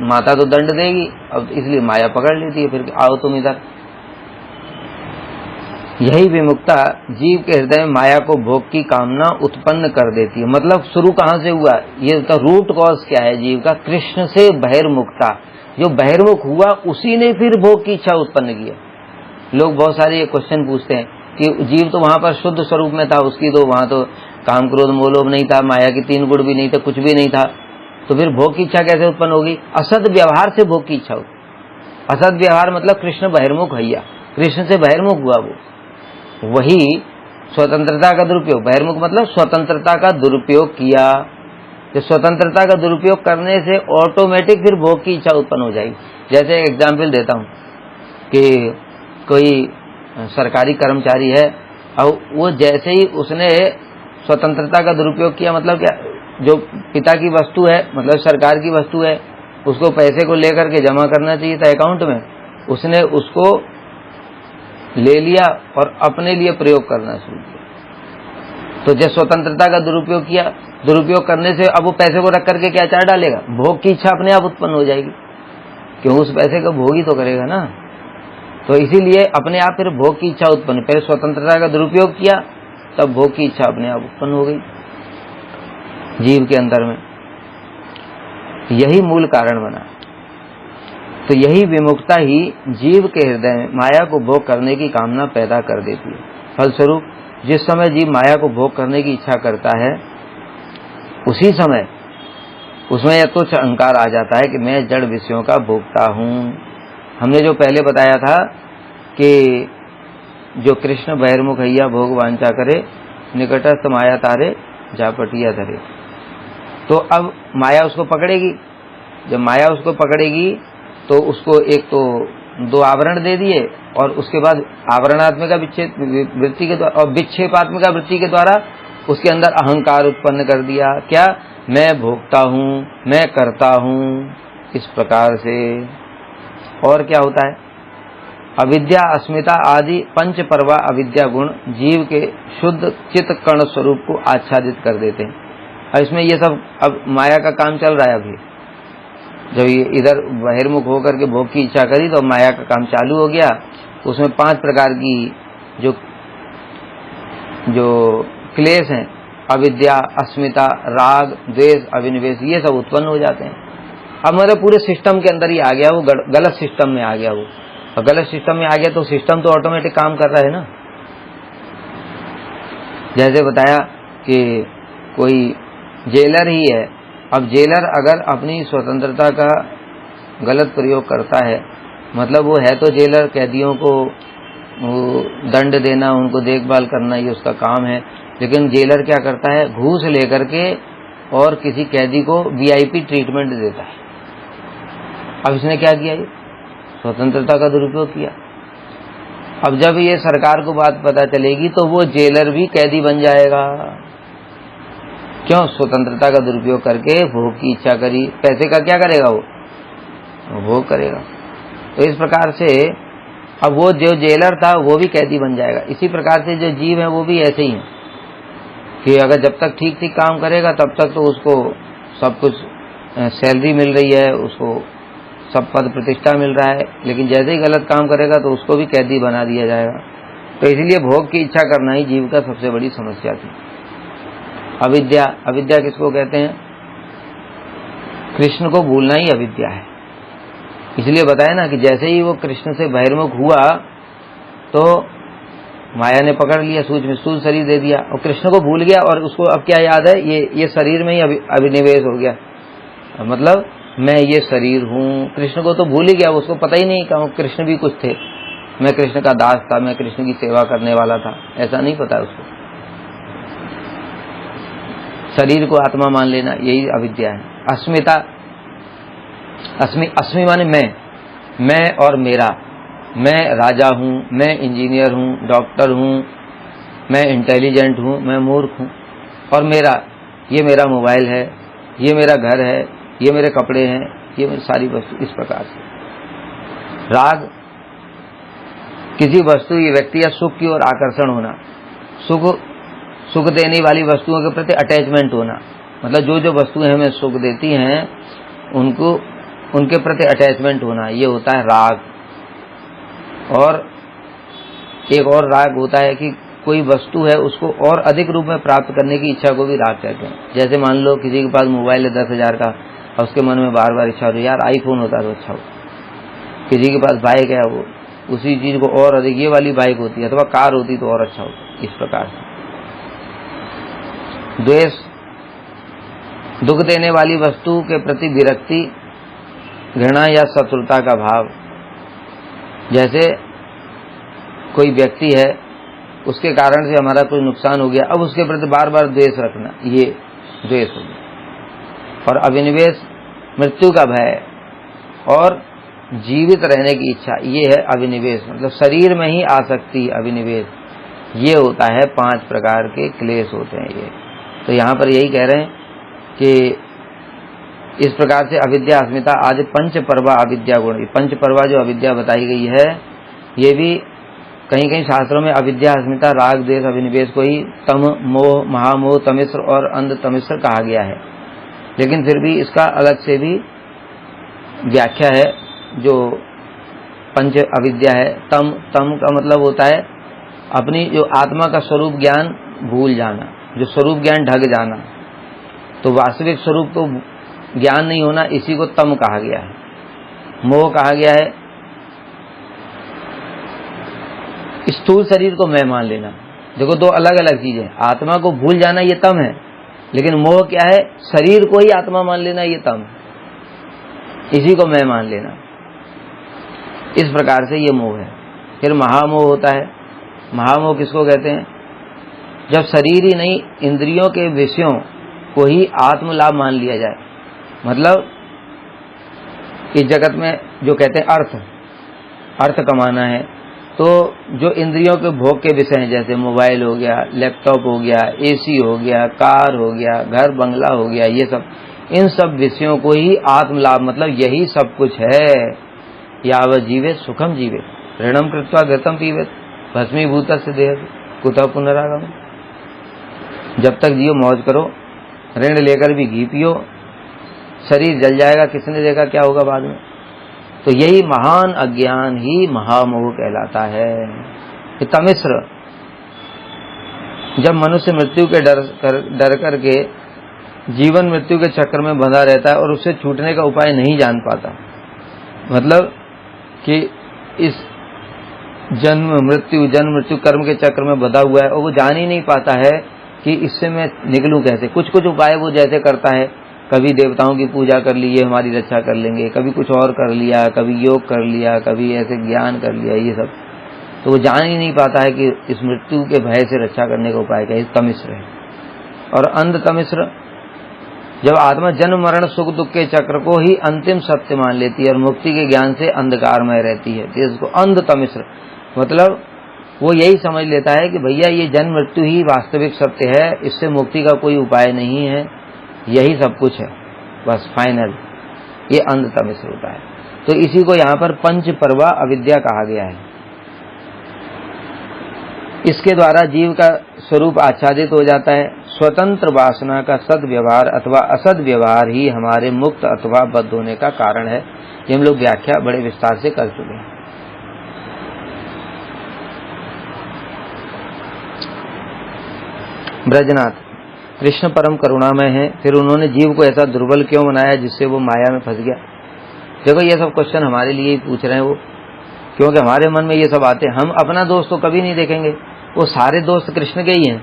माता तो दंड देगी। अब इसलिए माया पकड़ लेती है, फिर आओ तुम इधर। यही विमुक्ता जीव के हृदय में माया को भोग की कामना उत्पन्न कर देती है। मतलब शुरू कहाँ से हुआ? ये तो रूट कॉज क्या है जीव का? कृष्ण से बहिर्मुखता। जो बहिर्मुख हुआ, उसी ने फिर भोग की इच्छा उत्पन्न किया। लोग बहुत सारे ये क्वेश्चन पूछते हैं कि जीव तो वहां पर शुद्ध स्वरूप में था, उसकी तो वहां तो काम क्रोध मोह लोभ नहीं था, माया की 3 गुण भी नहीं था, कुछ भी नहीं था, तो फिर भोग की इच्छा कैसे उत्पन्न होगी? असद व्यवहार से भोग की इच्छा होगी। असद व्यवहार मतलब कृष्ण बहिर्मुख हैया, कृष्ण से बहिर्मुख हुआ वो, वही स्वतंत्रता का दुरुपयोग। बहिर्मुख मतलब स्वतंत्रता का दुरुपयोग किया। तो स्वतंत्रता का दुरुपयोग करने से ऑटोमेटिक फिर भोग की इच्छा उत्पन्न हो जाएगी। जैसे एक एग्जाम्पल देता हूँ कि कोई सरकारी कर्मचारी है, और वो जैसे ही उसने स्वतंत्रता का दुरुपयोग किया, मतलब क्या, जो पिता की वस्तु है, मतलब सरकार की वस्तु है, उसको पैसे को लेकर के जमा करना चाहिए था अकाउंट में, उसने उसको ले लिया और अपने लिए प्रयोग करना शुरू किया। तो जब स्वतंत्रता का दुरुपयोग किया, दुरुपयोग करने से अब वो पैसे को रख करके क्या चार डालेगा? भोग की इच्छा अपने आप उत्पन्न हो जाएगी, क्यों? उस पैसे का भोग ही तो करेगा ना। तो इसीलिए अपने आप फिर भोग की इच्छा उत्पन्न, पहले स्वतंत्रता का दुरुपयोग किया, तब भोग की इच्छा अपने आप उत्पन्न हो गई जीव के अंदर में। यही मूल कारण बना। तो यही विमुक्ता ही जीव के हृदय में माया को भोग करने की कामना पैदा कर देती है। फलस्वरूप जिस समय जीव माया को भोग करने की इच्छा करता है, उसी समय उसमें यह तुच्छ अहंकार आ जाता है कि मैं जड़ विषयों का भोगता हूँ। हमने जो पहले बताया था कि जो कृष्ण बहिर्मुख हैया भोग वांछा करे, निकटस्थ माया तारे जा पटिया धरे। तो अब माया उसको पकड़ेगी। जब माया उसको पकड़ेगी तो उसको एक तो 2 आवरण दे दिए, और उसके बाद आवरणात्मिका वृत्ति के द्वारा और विक्षेपात्मिका वृत्ति के द्वारा उसके अंदर अहंकार उत्पन्न कर दिया। क्या? मैं भोगता हूँ, मैं करता हूँ, इस प्रकार से। और क्या होता है, अविद्या अस्मिता आदि पंच पर्वा अविद्या गुण जीव के शुद्ध चित्त कर्ण स्वरूप को आच्छादित कर देते हैं। और इसमें ये सब अब माया का काम चल रहा है। अभी जब ये इधर बहिर्मुख होकर के भोग की इच्छा करी तो माया का काम चालू हो गया। उसमें 5 प्रकार की जो क्लेश हैं, अविद्या, अस्मिता, राग, द्वेष, अभिनिवेश, ये सब उत्पन्न हो जाते हैं। अब हमारे पूरे सिस्टम के अंदर ही आ गया, वो गलत सिस्टम में आ गया वो। और गलत सिस्टम में आ गया तो सिस्टम तो ऑटोमेटिक काम कर रहा है ना। जैसे बताया कि कोई जेलर ही है, अब जेलर अगर अपनी स्वतंत्रता का गलत प्रयोग करता है, मतलब वो है तो जेलर, कैदियों को दंड देना, उनको देखभाल करना, ये उसका काम है। लेकिन जेलर क्या करता है, घूस लेकर के और किसी कैदी को वीआईपी ट्रीटमेंट देता है। अब इसने क्या किया, ये स्वतंत्रता का दुरुपयोग किया। अब जब ये सरकार को बात पता चलेगी तो वो जेलर भी कैदी बन जाएगा। क्यों? स्वतंत्रता का दुरुपयोग करके भोग की इच्छा करी, पैसे का क्या करेगा वो भोग करेगा। तो इस प्रकार से अब वो जो जेलर था वो भी कैदी बन जाएगा। इसी प्रकार से जो जीव है वो भी ऐसे ही है कि अगर जब तक ठीक ठीक काम करेगा तब तक तो उसको सब कुछ सैलरी मिल रही है, उसको सब पद प्रतिष्ठा मिल रहा है। लेकिन जैसे ही गलत काम करेगा तो उसको भी कैदी बना दिया जाएगा। तो इसलिए भोग की इच्छा करना ही जीव का सबसे बड़ी समस्या थी। अविद्या, अविद्या किसको कहते हैं? कृष्ण को भूलना ही अविद्या है। इसलिए बताया ना कि जैसे ही वो कृष्ण से बहिर्मुख हुआ तो माया ने पकड़ लिया, सूक्ष्म स्थूल शरीर दे दिया और कृष्ण को भूल गया। और उसको अब क्या याद है, ये शरीर में ही अभिनिवेश हो गया। मतलब मैं ये शरीर हूँ। कृष्ण को तो भूल ही गया, उसको पता ही नहीं कि कृष्ण भी कुछ थे, मैं कृष्ण का दास था, मैं कृष्ण की सेवा करने वाला था, ऐसा नहीं पता उसको। शरीर को आत्मा मान लेना, यही अविद्या है। अस्मिता, अस्मि माने मैं और मेरा। मैं राजा हूँ, मैं इंजीनियर हूँ, डॉक्टर हूँ, मैं इंटेलिजेंट हूँ, मैं मूर्ख हूँ। और मेरा, ये मेरा मोबाइल है, ये मेरा घर है, ये मेरे कपड़े हैं, ये मेरी सारी वस्तु। इस प्रकार से राग, किसी वस्तु या व्यक्ति या सुख की ओर आकर्षण होना, सुख देने वाली वस्तुओं के प्रति अटैचमेंट होना। मतलब जो वस्तुएं हमें सुख देती हैं उनके प्रति अटैचमेंट होना, ये होता है राग। और एक और राग होता है कि कोई वस्तु है उसको और अधिक रूप में प्राप्त करने की इच्छा को भी राग कहते हैं। जैसे मान लो किसी के पास मोबाइल है 10,000 का और उसके मन में बार बार इच्छा हो रही है, यार आईफोन होता तो अच्छा हो। किसी के पास बाइक है, वो उसी चीज को और अधिक, ये वाली बाइक होती है अथवा कार होती तो और अच्छा होता। इस प्रकार से द्वेष, दुख देने वाली वस्तु के प्रति विरक्ति, घृणा या शत्रुता का भाव। जैसे कोई व्यक्ति है, उसके कारण से हमारा कोई नुकसान हो गया, अब उसके प्रति बार बार द्वेष रखना, ये द्वेष हो गया। और अभिनिवेश, मृत्यु का भय और जीवित रहने की इच्छा, ये है अभिनिवेश। मतलब शरीर में ही आसक्ति, अभिनिवेश, ये होता है। 5 प्रकार के क्लेश होते हैं ये। तो यहाँ पर यही कह रहे हैं कि इस प्रकार से अविद्या, अस्मिता आदि पंच पर्वा अविद्या गुण। पंच पर्वा जो अविद्या बताई गई है, ये भी कहीं कहीं शास्त्रों में अविद्या, अस्मिता, राग, द्वेष, अभिनिवेश को ही तम, मोह, महामोह, तमिश्र और अंध तमिश्र कहा गया है। लेकिन फिर भी इसका अलग से भी व्याख्या है। जो पंच अविद्या है, तम का मतलब होता है अपनी जो आत्मा का स्वरूप ज्ञान भूल जाना, जो स्वरूप ज्ञान ढक जाना। तो वास्तविक स्वरूप को ज्ञान नहीं होना, इसी को तम कहा गया है। मोह कहा गया है स्थूल शरीर को मैं मान लेना। देखो, 2 अलग अलग चीजें। आत्मा को भूल जाना ये तम है, लेकिन मोह क्या है? शरीर को ही आत्मा मान लेना, ये तम। इसी को मैं मान लेना, इस प्रकार से ये मोह है। फिर महामोह होता है। महामोह किसको कहते हैं? जब शरीर ही नहीं, इंद्रियों के विषयों को ही आत्मलाभ मान लिया जाए। मतलब इस जगत में जो कहते हैं अर्थ कमाना है, तो जो इंद्रियों के भोग के विषय हैं, जैसे मोबाइल हो गया, लैपटॉप हो गया, एसी हो गया, कार हो गया, घर बंगला हो गया, ये सब, इन सब विषयों को ही आत्मलाभ, मतलब यही सब कुछ है। यावत् जीवे सुखम जीवे ऋणम कृत्वा घृतम पीवेत भस्मीभूतस्य देह कुतः पुनरागम। जब तक जियो मौज करो, ऋण लेकर भी घी पियो, शरीर जल जाएगा, किसने देखा क्या होगा बाद में। तो यही महान अज्ञान ही महामोह कहलाता है। तमिश्र, जब मनुष्य मृत्यु के डर करके जीवन मृत्यु के चक्र में बंधा रहता है और उससे छूटने का उपाय नहीं जान पाता, मतलब कि इस जन्म मृत्यु कर्म के चक्र में बंधा हुआ है और वो जान ही नहीं पाता है कि इससे मैं निकलूं कैसे। कुछ कुछ उपाय वो जैसे करता है, कभी देवताओं की पूजा कर ली, ये हमारी रक्षा कर लेंगे, कभी कुछ और कर लिया, कभी योग कर लिया, कभी ऐसे ज्ञान कर लिया, ये सब, तो वो जान ही नहीं पाता है कि इस मृत्यु के भय से रक्षा करने का उपाय क्या है। तमिश्र है। और अंध तमिश्र, जब आत्मा जन्म मरण सुख दुख के चक्र को ही अंतिम सत्य मान लेती है और मुक्ति के ज्ञान से अंधकारमय रहती है, तो इसको अंध तमिश्र, मतलब वो यही समझ लेता है कि भैया ये जन्म मृत्यु ही वास्तविक सत्य है, इससे मुक्ति का कोई उपाय नहीं है, यही सब कुछ है, बस फाइनल। ये अंध तमिश्र होता है। तो इसी को यहाँ पर पंच पर्वा अविद्या कहा गया है। इसके द्वारा जीव का स्वरूप आच्छादित हो जाता है। स्वतंत्र वासना का सद्व्यवहार अथवा असद व्यवहार ही हमारे मुक्त अथवा बद्ध होने का कारण है। ये हम लोग व्याख्या बड़े विस्तार से कर चुके हैं। ब्रजनाथ, कृष्ण परम करुणामय है, फिर उन्होंने जीव को ऐसा दुर्बल क्यों बनाया जिससे वो माया में फंस गया। देखो ये सब क्वेश्चन हमारे लिए ही पूछ रहे हैं वो, क्योंकि हमारे मन में ये सब आते हैं। हम अपना दोस्त तो कभी नहीं देखेंगे, वो सारे दोस्त कृष्ण के ही हैं,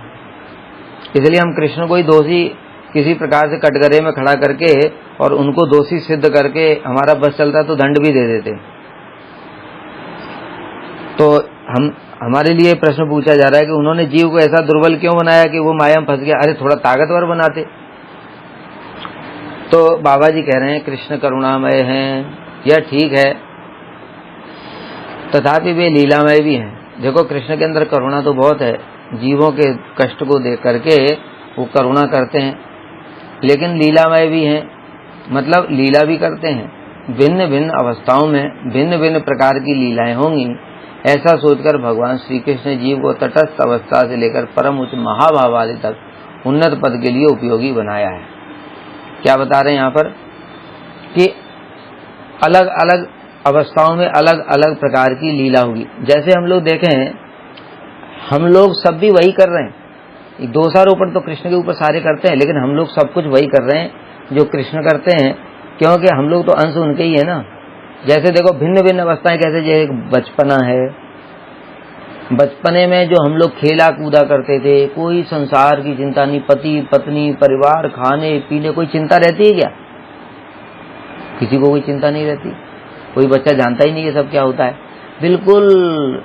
इसलिए हम कृष्ण को ही दोषी किसी प्रकार से कटघरे में खड़ा करके और उनको दोषी सिद्ध करके हमारा बस चलता तो दंड भी दे देते। तो हमारे लिए प्रश्न पूछा जा रहा है कि उन्होंने जीव को ऐसा दुर्बल क्यों बनाया कि वो माया में फंस गया। अरे थोड़ा ताकतवर बनाते। तो बाबा जी कह रहे हैं कृष्ण करुणामय हैं, यह ठीक है, तथापि वे लीलामय भी हैं। देखो कृष्ण के अंदर करुणा तो बहुत है, जीवों के कष्ट को देख करके वो करुणा करते हैं, लेकिन लीलामय भी हैं, मतलब लीला भी करते हैं। भिन्न भिन्न अवस्थाओं में भिन्न भिन्न प्रकार की लीलाएं होंगी, ऐसा सोचकर भगवान श्री कृष्ण ने जीव को तटस्थ अवस्था से लेकर परम उच्च महाभाव आदि तक उन्नत पद के लिए उपयोगी बनाया है। क्या बता रहे हैं यहाँ पर कि अलग अलग अवस्थाओं में अलग अलग प्रकार की लीला होगी। जैसे हम लोग देखें, हम लोग सब भी वही कर रहे हैं, दोषारोपण तो कृष्ण के ऊपर सारे करते हैं, लेकिन हम लोग सब कुछ वही कर रहे हैं जो कृष्ण करते हैं, क्योंकि हम लोग तो अंश उनके ही है ना। जैसे देखो भिन्न भिन्न अवस्थाएं कैसे, जैसे बचपना है, बचपने में जो हम लोग खेला कूदा करते थे, कोई संसार की चिंता नहीं, पति पत्नी परिवार खाने पीने, कोई चिंता रहती है क्या? किसी को कोई चिंता नहीं रहती, कोई बच्चा जानता ही नहीं ये सब क्या होता है, बिल्कुल।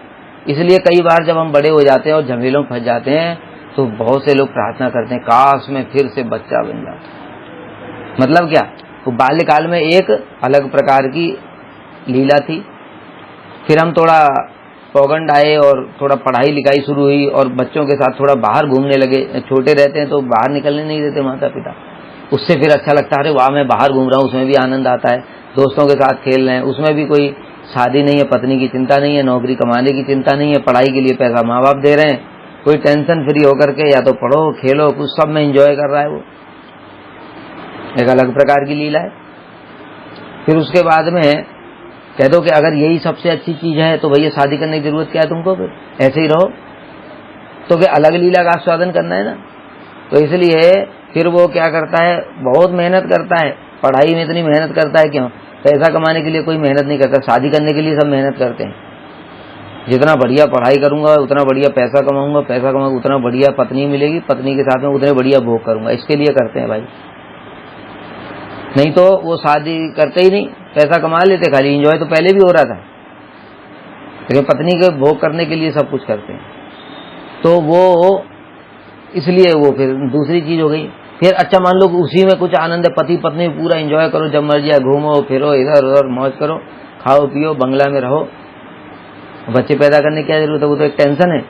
इसलिए कई बार जब हम बड़े हो जाते हैं और झमेलों में फंस जाते हैं तो बहुत से लोग प्रार्थना करते हैं काश में फिर से बच्चा बन जाता। मतलब क्या, तो बाल्यकाल में एक अलग प्रकार की लीला थी, फिर हम थोड़ा पौगंड आए और थोड़ा पढ़ाई लिखाई शुरू हुई और बच्चों के साथ थोड़ा बाहर घूमने लगे। छोटे रहते हैं तो बाहर निकलने नहीं देते माता पिता, उससे फिर अच्छा लगता है, अरे वाह मैं बाहर घूम रहा हूँ, उसमें भी आनंद आता है, दोस्तों के साथ खेल रहे हैं, उसमें भी कोई शादी नहीं है, पत्नी की चिंता नहीं है, नौकरी कमाने की चिंता नहीं है, पढ़ाई के लिए पैसा माँ बाप दे रहे हैं, कोई टेंशन फ्री होकर के या तो पढ़ो खेलो, कुछ सब में एंजॉय कर रहा है, वो एक अलग प्रकार की लीला है। फिर उसके बाद में कह दो कि अगर यही सबसे अच्छी चीज है तो भैया शादी करने की जरूरत क्या है तुमको, फिर ऐसे ही रहो, तो क्या अलग लीला का आस्वादन करना है ना। तो इसलिए फिर वो क्या करता है, बहुत मेहनत करता है, पढ़ाई में इतनी मेहनत करता है, क्यों? पैसा कमाने के लिए कोई मेहनत नहीं करता, शादी करने के लिए सब मेहनत करते हैं। जितना बढ़िया पढ़ाई करूंगा उतना बढ़िया पैसा कमाऊंगा, पैसा कमाऊंगा उतना बढ़िया पत्नी मिलेगी, पत्नी के साथ में उतने बढ़िया भोग करूंगा, इसके लिए करते हैं भाई। नहीं तो वो शादी करते ही नहीं, पैसा कमा लेते, खाली एंजॉय तो पहले भी हो रहा था, लेकिन पत्नी के भोग करने के लिए सब कुछ करते हैं। तो वो इसलिए वो फिर दूसरी चीज हो गई। फिर अच्छा मान लो उसी में कुछ आनंद है, पति पत्नी पूरा एंजॉय करो, जब मर्जी घूमो फिरो, इधर उधर मौज करो, खाओ पियो, बंगला में रहो, बच्चे पैदा करने की क्या जरूरत है, वो तो एक टेंशन है।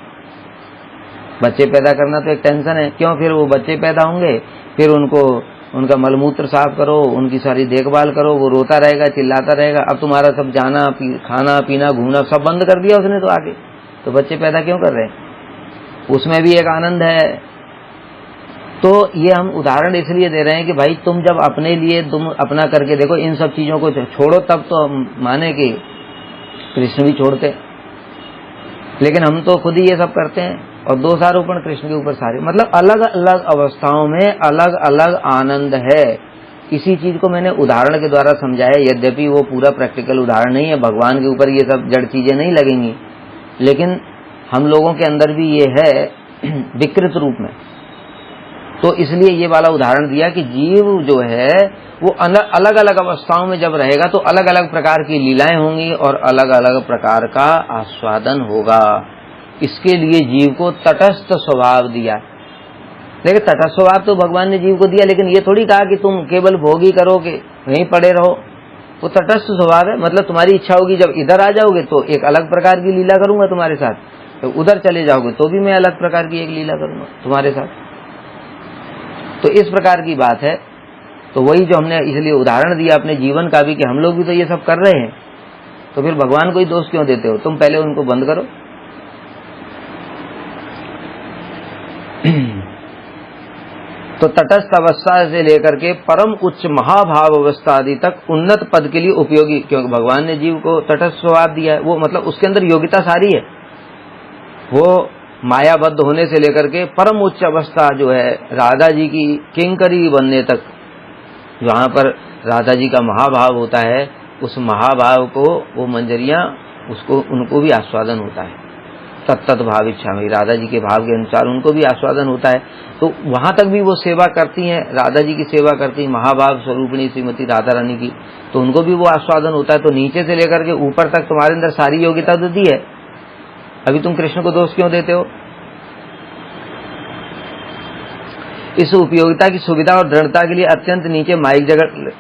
बच्चे पैदा करना तो एक टेंशन है, क्यों? फिर वो बच्चे पैदा होंगे, फिर उनको उनका मलमूत्र साफ करो, उनकी सारी देखभाल करो, वो रोता रहेगा, चिल्लाता रहेगा। अब तुम्हारा सब जाना खाना पीना घूमना सब बंद कर दिया उसने तो आके, तो बच्चे पैदा क्यों कर रहे हैं? उसमें भी एक आनंद है। तो ये हम उदाहरण इसलिए दे रहे हैं कि भाई तुम जब अपने लिए तुम अपना करके देखो, इन सब चीजों को छोड़ो, तब तो हम माने कि कृष्ण भी छोड़ते, लेकिन हम तो खुद ही ये सब करते हैं और दोषारोपण कृष्ण के ऊपर सारे। मतलब अलग अलग अवस्थाओं में अलग अलग आनंद है। किसी चीज को मैंने उदाहरण के द्वारा समझाया, यद्यपि वो पूरा प्रैक्टिकल उदाहरण नहीं है, भगवान के ऊपर ये सब जड़ चीजें नहीं लगेंगी, लेकिन हम लोगों के अंदर भी ये है विकृत रूप में। तो इसलिए ये वाला उदाहरण दिया कि जीव जो है वो अलग अलग अवस्थाओं में जब रहेगा तो अलग अलग प्रकार की लीलाएं होंगी और अलग अलग प्रकार का आस्वादन होगा। इसके लिए जीव को तटस्थ स्वभाव दिया। देखिए, तटस्थ स्वभाव तो भगवान ने जीव को दिया, लेकिन ये थोड़ी कहा कि तुम केवल भोगी करोगे, वहीं पड़े रहो। वो तटस्थ स्वभाव है, मतलब तुम्हारी इच्छा होगी जब इधर आ जाओगे तो एक अलग प्रकार की लीला करूंगा तुम्हारे साथ, तो उधर चले जाओगे तो भी मैं अलग प्रकार की एक लीला करूंगा तुम्हारे साथ। तो इस प्रकार की बात है। तो वही जो हमने इसलिए उदाहरण दिया अपने जीवन का भी कि हम लोग भी तो ये सब कर रहे हैं, तो फिर भगवान को ही दोष क्यों देते हो? तुम पहले उनको बंद करो। तो तटस्थ अवस्था से लेकर के परम उच्च महाभाव अवस्था आदि तक उन्नत पद के लिए उपयोगी, क्योंकि भगवान ने जीव को तटस्थ स्वभाव दिया है, वो मतलब उसके अंदर योग्यता सारी है। वो मायाबद्ध होने से लेकर के परम उच्च अवस्था जो है राधा जी की किंकरी बनने तक, जहाँ पर राधा जी का महाभाव होता है, उस महाभाव को वो मंजरियां उसको उनको भी आस्वादन होता है। तत्त भाव इच्छा में राधा जी के भाव के अनुसार उनको भी आस्वादन होता है। तो वहां तक भी वो सेवा करती हैं, राधा जी की सेवा करती हैं, महाभाव स्वरूपिणी श्रीमती राधा रानी की, तो उनको भी वो आस्वादन होता है। तो नीचे से लेकर के ऊपर तक तुम्हारे अंदर सारी योग्यता तो दी है, अभी तुम कृष्ण को दोष क्यों देते हो? इस उपयोगिता की सुविधा और दृढ़ता के लिए अत्यंत नीचे माइक जगत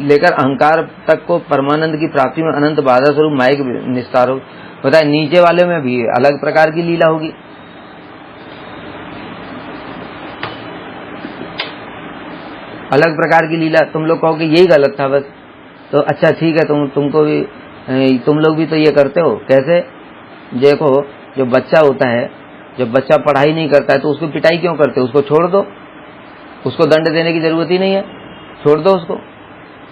लेकर अहंकार तक को परमानंद की प्राप्ति में अनंत बाधा स्वरूप माइक निस्तार हो। बताए, नीचे वाले में भी अलग प्रकार की लीला होगी। अलग प्रकार की लीला। तुम लोग कहोगे यही गलत था बस, तो अच्छा ठीक है, तुमको भी तुम लोग भी तो ये करते हो। कैसे? देखो, जो बच्चा होता है, जब बच्चा पढ़ाई नहीं करता है तो उसको पिटाई क्यों करते हो? उसको छोड़ दो, उसको दंड देने की जरूरत ही नहीं है, छोड़ दो उसको।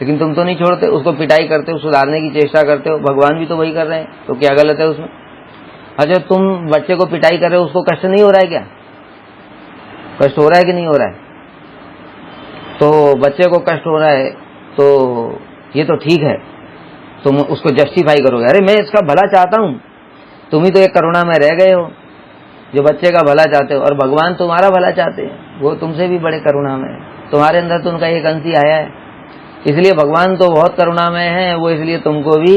लेकिन तुम तो नहीं छोड़ते, उसको पिटाई करते हो, सुधारने की चेष्टा करते हो। भगवान भी तो वही कर रहे हैं, तो क्या गलत है उसमें? अच्छा, तुम बच्चे को पिटाई कर रहे हो, उसको कष्ट नहीं हो रहा है क्या? कष्ट हो रहा है कि नहीं हो रहा है? तो बच्चे को कष्ट हो रहा है तो ये तो ठीक है, तुम उसको जस्टिफाई करोगे, अरे मैं इसका भला चाहता हूं। तुम ही तो एक करुणा में रह गए हो जो बच्चे का भला चाहते हो, और भगवान तुम्हारा भला चाहते हैं, वो तुमसे भी बड़े करुणा में है। तुम्हारे अंदर तो उनका एक अंश ही आया है, इसलिए भगवान तो बहुत करुणा में है। वो इसलिए तुमको भी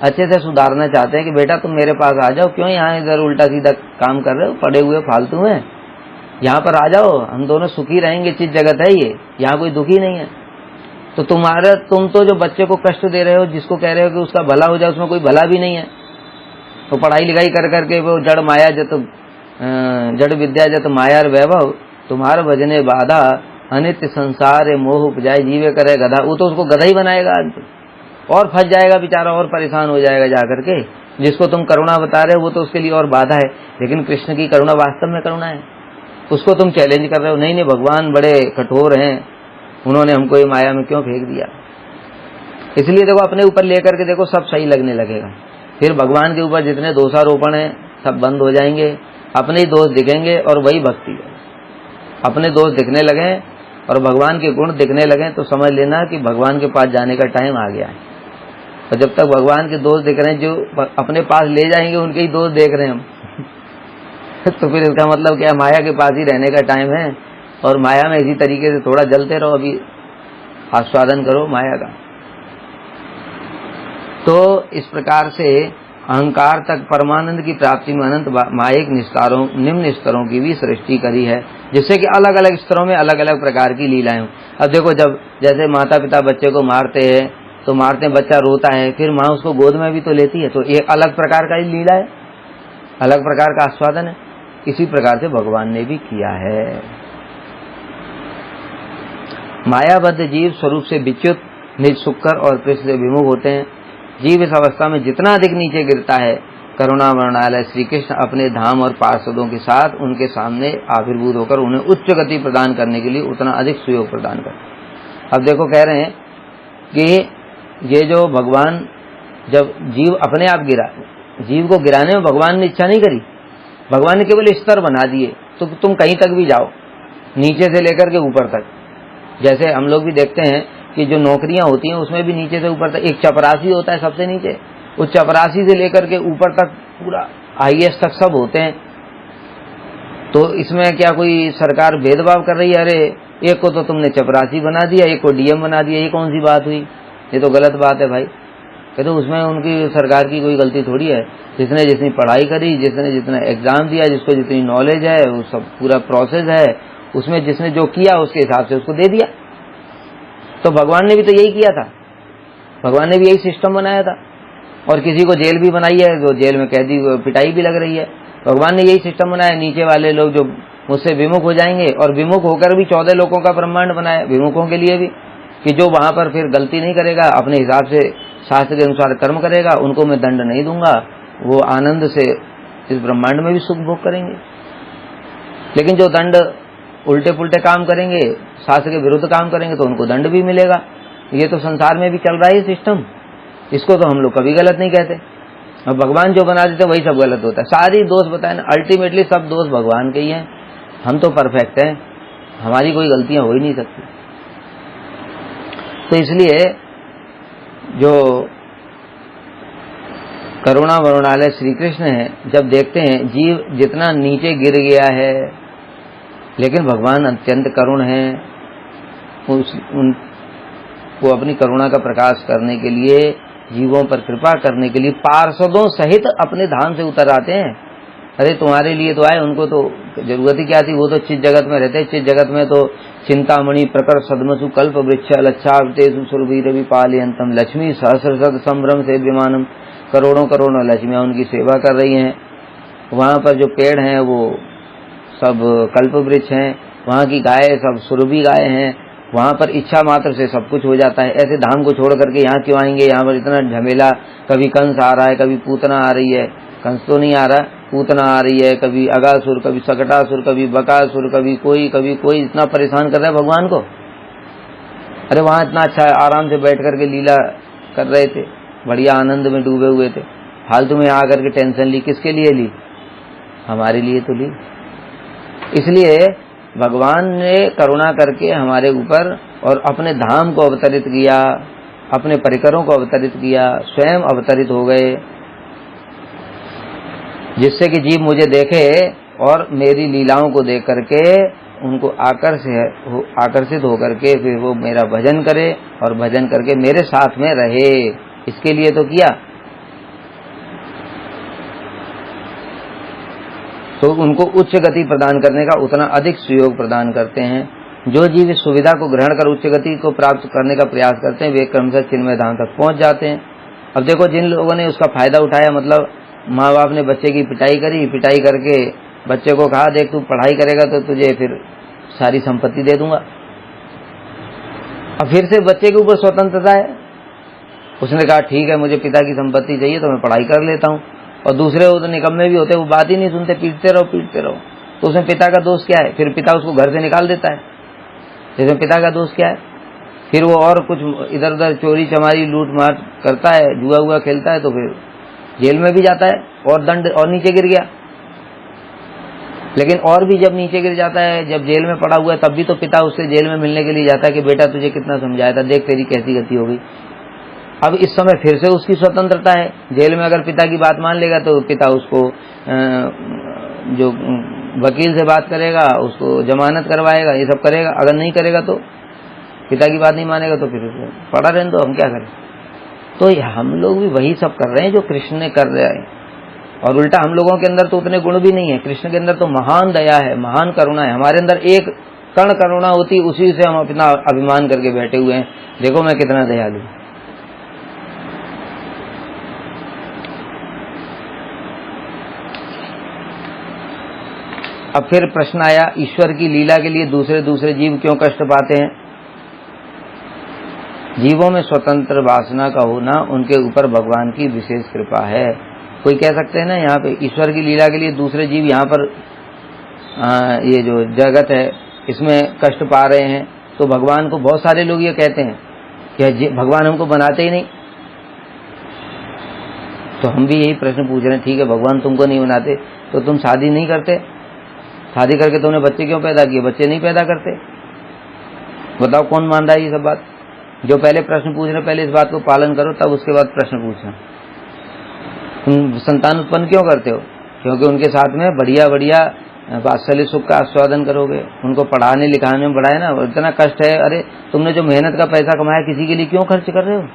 अच्छे से सुधारना चाहते हैं कि बेटा तुम मेरे पास आ जाओ, क्यों यहाँ इधर उल्टा सीधा काम कर रहे हो, पड़े हुए फालतू में, यहाँ पर आ जाओ, हम दोनों सुखी रहेंगे। चीज जगत है ये, यहाँ कोई दुखी नहीं है। तो तुम तो जो बच्चे को कष्ट दे रहे हो, जिसको कह रहे हो कि उसका भला हो जाए, उसमें कोई भला भी नहीं है। तो पढ़ाई लिखाई कर करके वो जड़ माया जड़ विद्या जत मायार वैभव, तुम्हार भजने बाधा, अनित्य संसार मोह उपजाए, जीवे करे गधा। वो तो उसको गधा ही बनाएगा और फंस जाएगा बेचारा, और परेशान हो जाएगा जाकर के। जिसको तुम करुणा बता रहे हो वो तो उसके लिए और बाधा है, लेकिन कृष्ण की करुणा वास्तव में करुणा है। उसको तुम चैलेंज कर रहे हो, नहीं नहीं भगवान बड़े कठोर हैं, उन्होंने हमको ये माया में क्यों फेंक दिया। इसलिए देखो, अपने ऊपर लेकर के देखो, सब सही लगने लगेगा। फिर भगवान के ऊपर जितने दोषारोपण है सब बंद हो जाएंगे, अपने ही दोष दिखेंगे, और वही भक्ति है। अपने दोष दिखने लगे और भगवान के गुण दिखने लगे तो समझ लेना कि भगवान के पास जाने का टाइम आ गया है। और जब तक भगवान के दोष दिख रहे हैं, जो अपने पास ले जाएंगे उनके ही दोष देख रहे हैं हम तो फिर इसका मतलब क्या, माया के पास ही रहने का टाइम है, और माया में इसी तरीके से थोड़ा जलते रहो, अभी आस्वादन करो माया का। तो इस प्रकार से अहंकार तक परमानंद की प्राप्ति में अनंत मायिक निस्तारों निम्न स्तरों की भी सृष्टि करी है, जिससे कि अलग अलग स्तरों में अलग अलग प्रकार की लीलाएं हों। अब देखो, जब जैसे माता पिता बच्चे को मारते हैं, तो मारते हैं, बच्चा रोता है, फिर माँ उसको गोद में भी तो लेती है, तो एक अलग प्रकार का ही लीला है। अलग प्रकार का आस्वादन है। इसी प्रकार से भगवान ने भी किया है। मायाबद्ध जीव स्वरूप से विच्युत निज सुखकर और कृष्ण से विमुख होते हैं। जीव इस अवस्था में जितना अधिक नीचे गिरता है, करुणा वर्णालय श्री कृष्ण अपने धाम और पार्षदों के साथ उनके सामने आविर्भूत होकर उन्हें उच्च गति प्रदान करने के लिए उतना अधिक सुयोग प्रदान करते। अब देखो कह रहे हैं कि ये जो भगवान, जब जीव अपने आप गिरा, जीव को गिराने में भगवान ने इच्छा नहीं करी, भगवान ने केवल स्तर बना दिए, तो तुम कहीं तक भी जाओ, नीचे से लेकर के ऊपर तक। जैसे हम लोग भी देखते हैं कि जो नौकरियां होती हैं उसमें भी नीचे से ऊपर तक एक चपरासी होता है सबसे नीचे, उस चपरासी से लेकर के ऊपर तक पूरा IAS तक सब होते हैं। तो इसमें क्या कोई सरकार भेदभाव कर रही है? अरे एक को तो तुमने चपरासी बना दिया, एक को DM बना दिया, ये कौन सी बात हुई? ये तो गलत बात है भाई। कहते तो उसमें उनकी सरकार की कोई गलती थोड़ी है। जिसने जितनी पढ़ाई करी, जिसने जितना एग्जाम दिया, जिसको जितनी नॉलेज है, वो सब पूरा प्रोसेस है, उसमें जिसने जो किया उसके हिसाब से उसको दे दिया। तो भगवान ने भी तो यही किया था, भगवान ने भी यही सिस्टम बनाया था। और किसी को जेल भी बनाई है, तो जेल में कैदी पिटाई भी लग रही है। भगवान ने यही सिस्टम बनाया। नीचे वाले लोग जो मुझसे विमुख हो जाएंगे, और विमुख होकर भी 14 लोगों का ब्रह्मांड बनाया विमुखों के लिए भी, कि जो वहां पर फिर गलती नहीं करेगा, अपने हिसाब से शास्त्र के अनुसार कर्म करेगा, उनको मैं दंड नहीं दूंगा, वो आनंद से इस ब्रह्मांड में भी सुख भोग करेंगे। लेकिन जो दंड उल्टे पुल्टे काम करेंगे, शास्त्र के विरुद्ध काम करेंगे, तो उनको दंड भी मिलेगा। ये तो संसार में भी चल रहा है सिस्टम, इसको तो हम लोग कभी गलत नहीं कहते। अब भगवान जो बना देते वही सब गलत होता है। सारी दोष बताए ना, अल्टीमेटली सब दोष भगवान के ही हैं। हम तो परफेक्ट हैं, हमारी कोई गलतियां हो ही नहीं सकती। तो इसलिए जो करुणा वरुणालय श्री कृष्ण है, जब देखते हैं जीव जितना नीचे गिर गया है, लेकिन भगवान अत्यंत करुण है, उनको अपनी करुणा का प्रकाश करने के लिए, जीवों पर कृपा करने के लिए पार्षदों सहित अपने धाम से उतर आते हैं। अरे तुम्हारे लिए तो आए, उनको तो जरूरत ही क्या थी? वो तो चित जगत में रहते। चित जगत में तो चिंतामणि प्रकर सदमसु कल्प वृक्ष लच्छावतेषु सुरभि पालयंतम लक्ष्मी सहस्र संभ्रम से विमानम, करोड़ों करोड़ों लक्ष्मियां उनकी सेवा कर रही हैं। वहां पर जो पेड़ हैं वो सब कल्प वृक्ष हैं, वहां की गाय सब सुरभि गाय हैं, वहां पर इच्छा मात्र से सब कुछ हो जाता है। ऐसे धाम को छोड़ करके यहाँ क्यों आएंगे? यहाँ पर इतना झमेला, कभी कंस आ रहा है, कभी पूतना आ रही है, कंस तो नहीं आ रहा, पूतना आ रही है, कभी अगासुर, कभी सकटासुर, कभी बकासुर, कभी कोई इतना परेशान कर रहा है भगवान को। अरे वहां इतना अच्छा आराम से बैठ करके लीला कर रहे थे, बढ़िया आनंद में डूबे हुए थे, फालतू में आकर के टेंशन ली। किसके लिए ली? हमारे लिए तो ली। इसलिए भगवान ने करुणा करके हमारे ऊपर और अपने धाम को अवतरित किया, अपने परिकरों को अवतरित किया, स्वयं अवतरित हो गए, जिससे कि जीव मुझे देखे और मेरी लीलाओं को देख करके उनको आकर्षित होकर के फिर वो मेरा भजन करे और भजन करके मेरे साथ में रहे। इसके लिए तो किया। तो उनको उच्च गति प्रदान करने का उतना अधिक सुयोग प्रदान करते हैं। जो जीव इस सुविधा को ग्रहण कर उच्च गति को प्राप्त करने का प्रयास करते हैं, वे क्रमशः चिन्मय धाम तक पहुंच जाते हैं। अब देखो, जिन लोगों ने उसका फायदा उठाया, मतलब माँ बाप ने बच्चे की पिटाई करी, पिटाई करके बच्चे को कहा देख तू पढ़ाई करेगा तो तुझे फिर सारी संपत्ति दे दूंगा। अब फिर से बच्चे के ऊपर स्वतंत्रता है, उसने कहा ठीक है मुझे पिता की संपत्ति चाहिए तो मैं पढ़ाई कर लेता हूँ। और दूसरे वो तो निकम्मे भी होते, वो बात ही नहीं सुनते, पीटते रहो। तो उसमें पिता का दोष क्या है? फिर पिता उसको घर से निकाल देता है, इसमें पिता का दोष क्या है? फिर वो और कुछ इधर उधर चोरी चमारी लूट मार करता है, जुआ हुआ खेलता है, तो फिर जेल में भी जाता है और दंड और नीचे गिर गया। लेकिन और भी जब नीचे गिर जाता है, जब जेल में पड़ा हुआ है, तब भी तो पिता उससे जेल में मिलने के लिए जाता है कि बेटा तुझे कितना समझाया था, देख तेरी कैसी गति हो गई। अब इस समय फिर से उसकी स्वतंत्रता है। जेल में अगर पिता की बात मान लेगा तो पिता उसको जो वकील से बात करेगा, उसको जमानत करवाएगा, ये सब करेगा। अगर नहीं करेगा तो पिता की बात नहीं मानेगा तो फिर पड़ा रहने दो, हम क्या करें। तो हम लोग भी वही सब कर रहे हैं जो कृष्ण ने कर रहे हैं। और उल्टा हम लोगों के अंदर तो उतने गुण भी नहीं है। कृष्ण के अंदर तो महान दया है, महान करुणा है। हमारे अंदर एक कण करुणा होती, उसी से हम अपना अभिमान करके बैठे हुए हैं, देखो मैं कितना दयालु। अब फिर प्रश्न आया, ईश्वर की लीला के लिए दूसरे दूसरे जीव क्यों कष्ट पाते हैं? जीवों में स्वतंत्र वासना का होना उनके ऊपर भगवान की विशेष कृपा है। कोई कह सकते हैं ना, यहाँ पे ईश्वर की लीला के लिए दूसरे जीव यहाँ पर ये जो जगत है इसमें कष्ट पा रहे हैं, तो भगवान को बहुत सारे लोग ये कहते हैं कि भगवान हमको बनाते ही नहीं। तो हम भी यही प्रश्न पूछ रहे हैं, ठीक है भगवान तुमको नहीं बनाते तो तुम शादी नहीं करते? शादी करके तुमने बच्चे क्यों पैदा किए? बच्चे नहीं पैदा करते? बताओ कौन मान रहा है ये सब बात? जो पहले प्रश्न पूछ रहे पहले इस बात को पालन करो, तब उसके बाद प्रश्न पूछना। तुम संतान उत्पन्न क्यों करते हो? क्योंकि उनके साथ में बढ़िया बढ़िया वात्सल्य सुख का आस्वादन करोगे, उनको पढ़ाने लिखाने में बढ़ाए ना। इतना कष्ट है, अरे तुमने जो मेहनत का पैसा कमाया किसी के लिए क्यों खर्च कर रहे हो?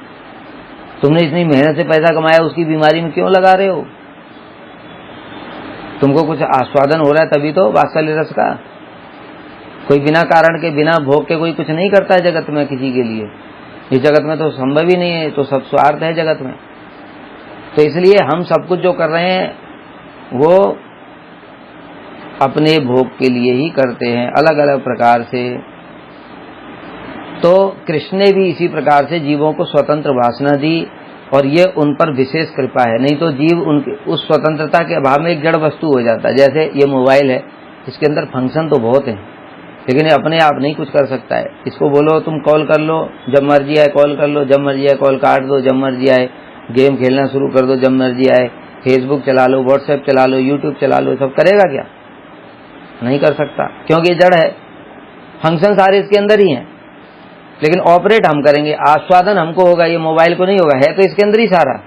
तुमने इतनी मेहनत से पैसा कमाया उसकी बीमारी में क्यों लगा रहे हो? तुमको कुछ आस्वादन हो रहा है तभी तो वात्सल्य रस का। कोई बिना कारण के बिना भोग के कोई कुछ नहीं करता है जगत में किसी के लिए। इस जगत में तो संभव ही नहीं है, तो सब स्वार्थ है जगत में। तो इसलिए हम सब कुछ जो कर रहे हैं वो अपने भोग के लिए ही करते हैं, अलग अलग प्रकार से। तो कृष्ण ने भी इसी प्रकार से जीवों को स्वतंत्र वासना दी और ये उन पर विशेष कृपा है। नहीं तो जीव उनके उस स्वतंत्रता के अभाव में एक जड़ वस्तु हो जाता है। जैसे ये मोबाइल है, इसके अंदर फंक्शन तो बहुत है लेकिन ये अपने आप नहीं कुछ कर सकता है। इसको बोलो तुम कॉल कर लो, जब मर्जी आए कॉल कर लो, जब मर्जी आए कॉल काट दो, जब मर्जी आए गेम खेलना शुरू कर दो, जब मर्जी आए फेसबुक चला लो, व्हाट्सएप चला लो, यूट्यूब चला लो। सब करेगा क्या? नहीं कर सकता, क्योंकि ये जड़ है। फंक्शन सारे इसके अंदर ही हैं, लेकिन ऑपरेट हम करेंगे, आस्वादन हमको होगा, ये मोबाइल को नहीं होगा। है तो इसके अंदर ही सारा,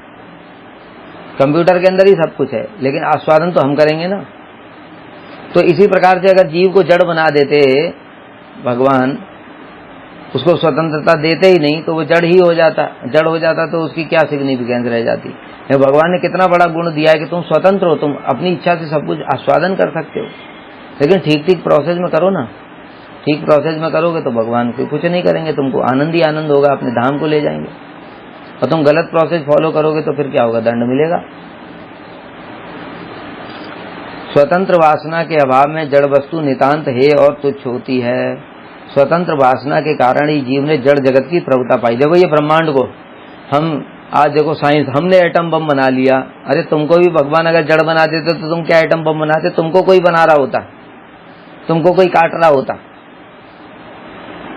कंप्यूटर के अंदर ही सब कुछ है, लेकिन आस्वादन तो हम करेंगे ना। तो इसी प्रकार से अगर जीव को जड़ बना देते भगवान, उसको स्वतंत्रता देते ही नहीं तो वो जड़ ही हो जाता। जड़ हो जाता तो उसकी क्या सिग्निफिकेंस रह जाती? भगवान ने कितना बड़ा गुण दिया है कि तुम स्वतंत्र हो, तुम अपनी इच्छा से सब कुछ आस्वादन कर सकते हो, लेकिन ठीक ठीक प्रोसेस में करो ना। ठीक प्रोसेस में करोगे तो भगवान को कुछ नहीं करेंगे, तुमको आनंद ही आनंद होगा, अपने धाम को ले जाएंगे। और तुम गलत प्रोसेस फॉलो करोगे तो फिर क्या होगा? दंड मिलेगा। स्वतंत्र वासना के अभाव में जड़ वस्तु नितांत है और तुच्छ होती है। स्वतंत्र वासना के कारण ही जीव ने जड़ जगत की प्रभुता पाई। देखो ये ब्रह्मांड को हम आज देखो साइंस, हमने एटम बम बना लिया। अरे तुमको भी भगवान अगर जड़ बना देते तो तुम क्या एटम बम बनाते? तुमको कोई बना रहा होता, तुमको कोई काट रहा होता,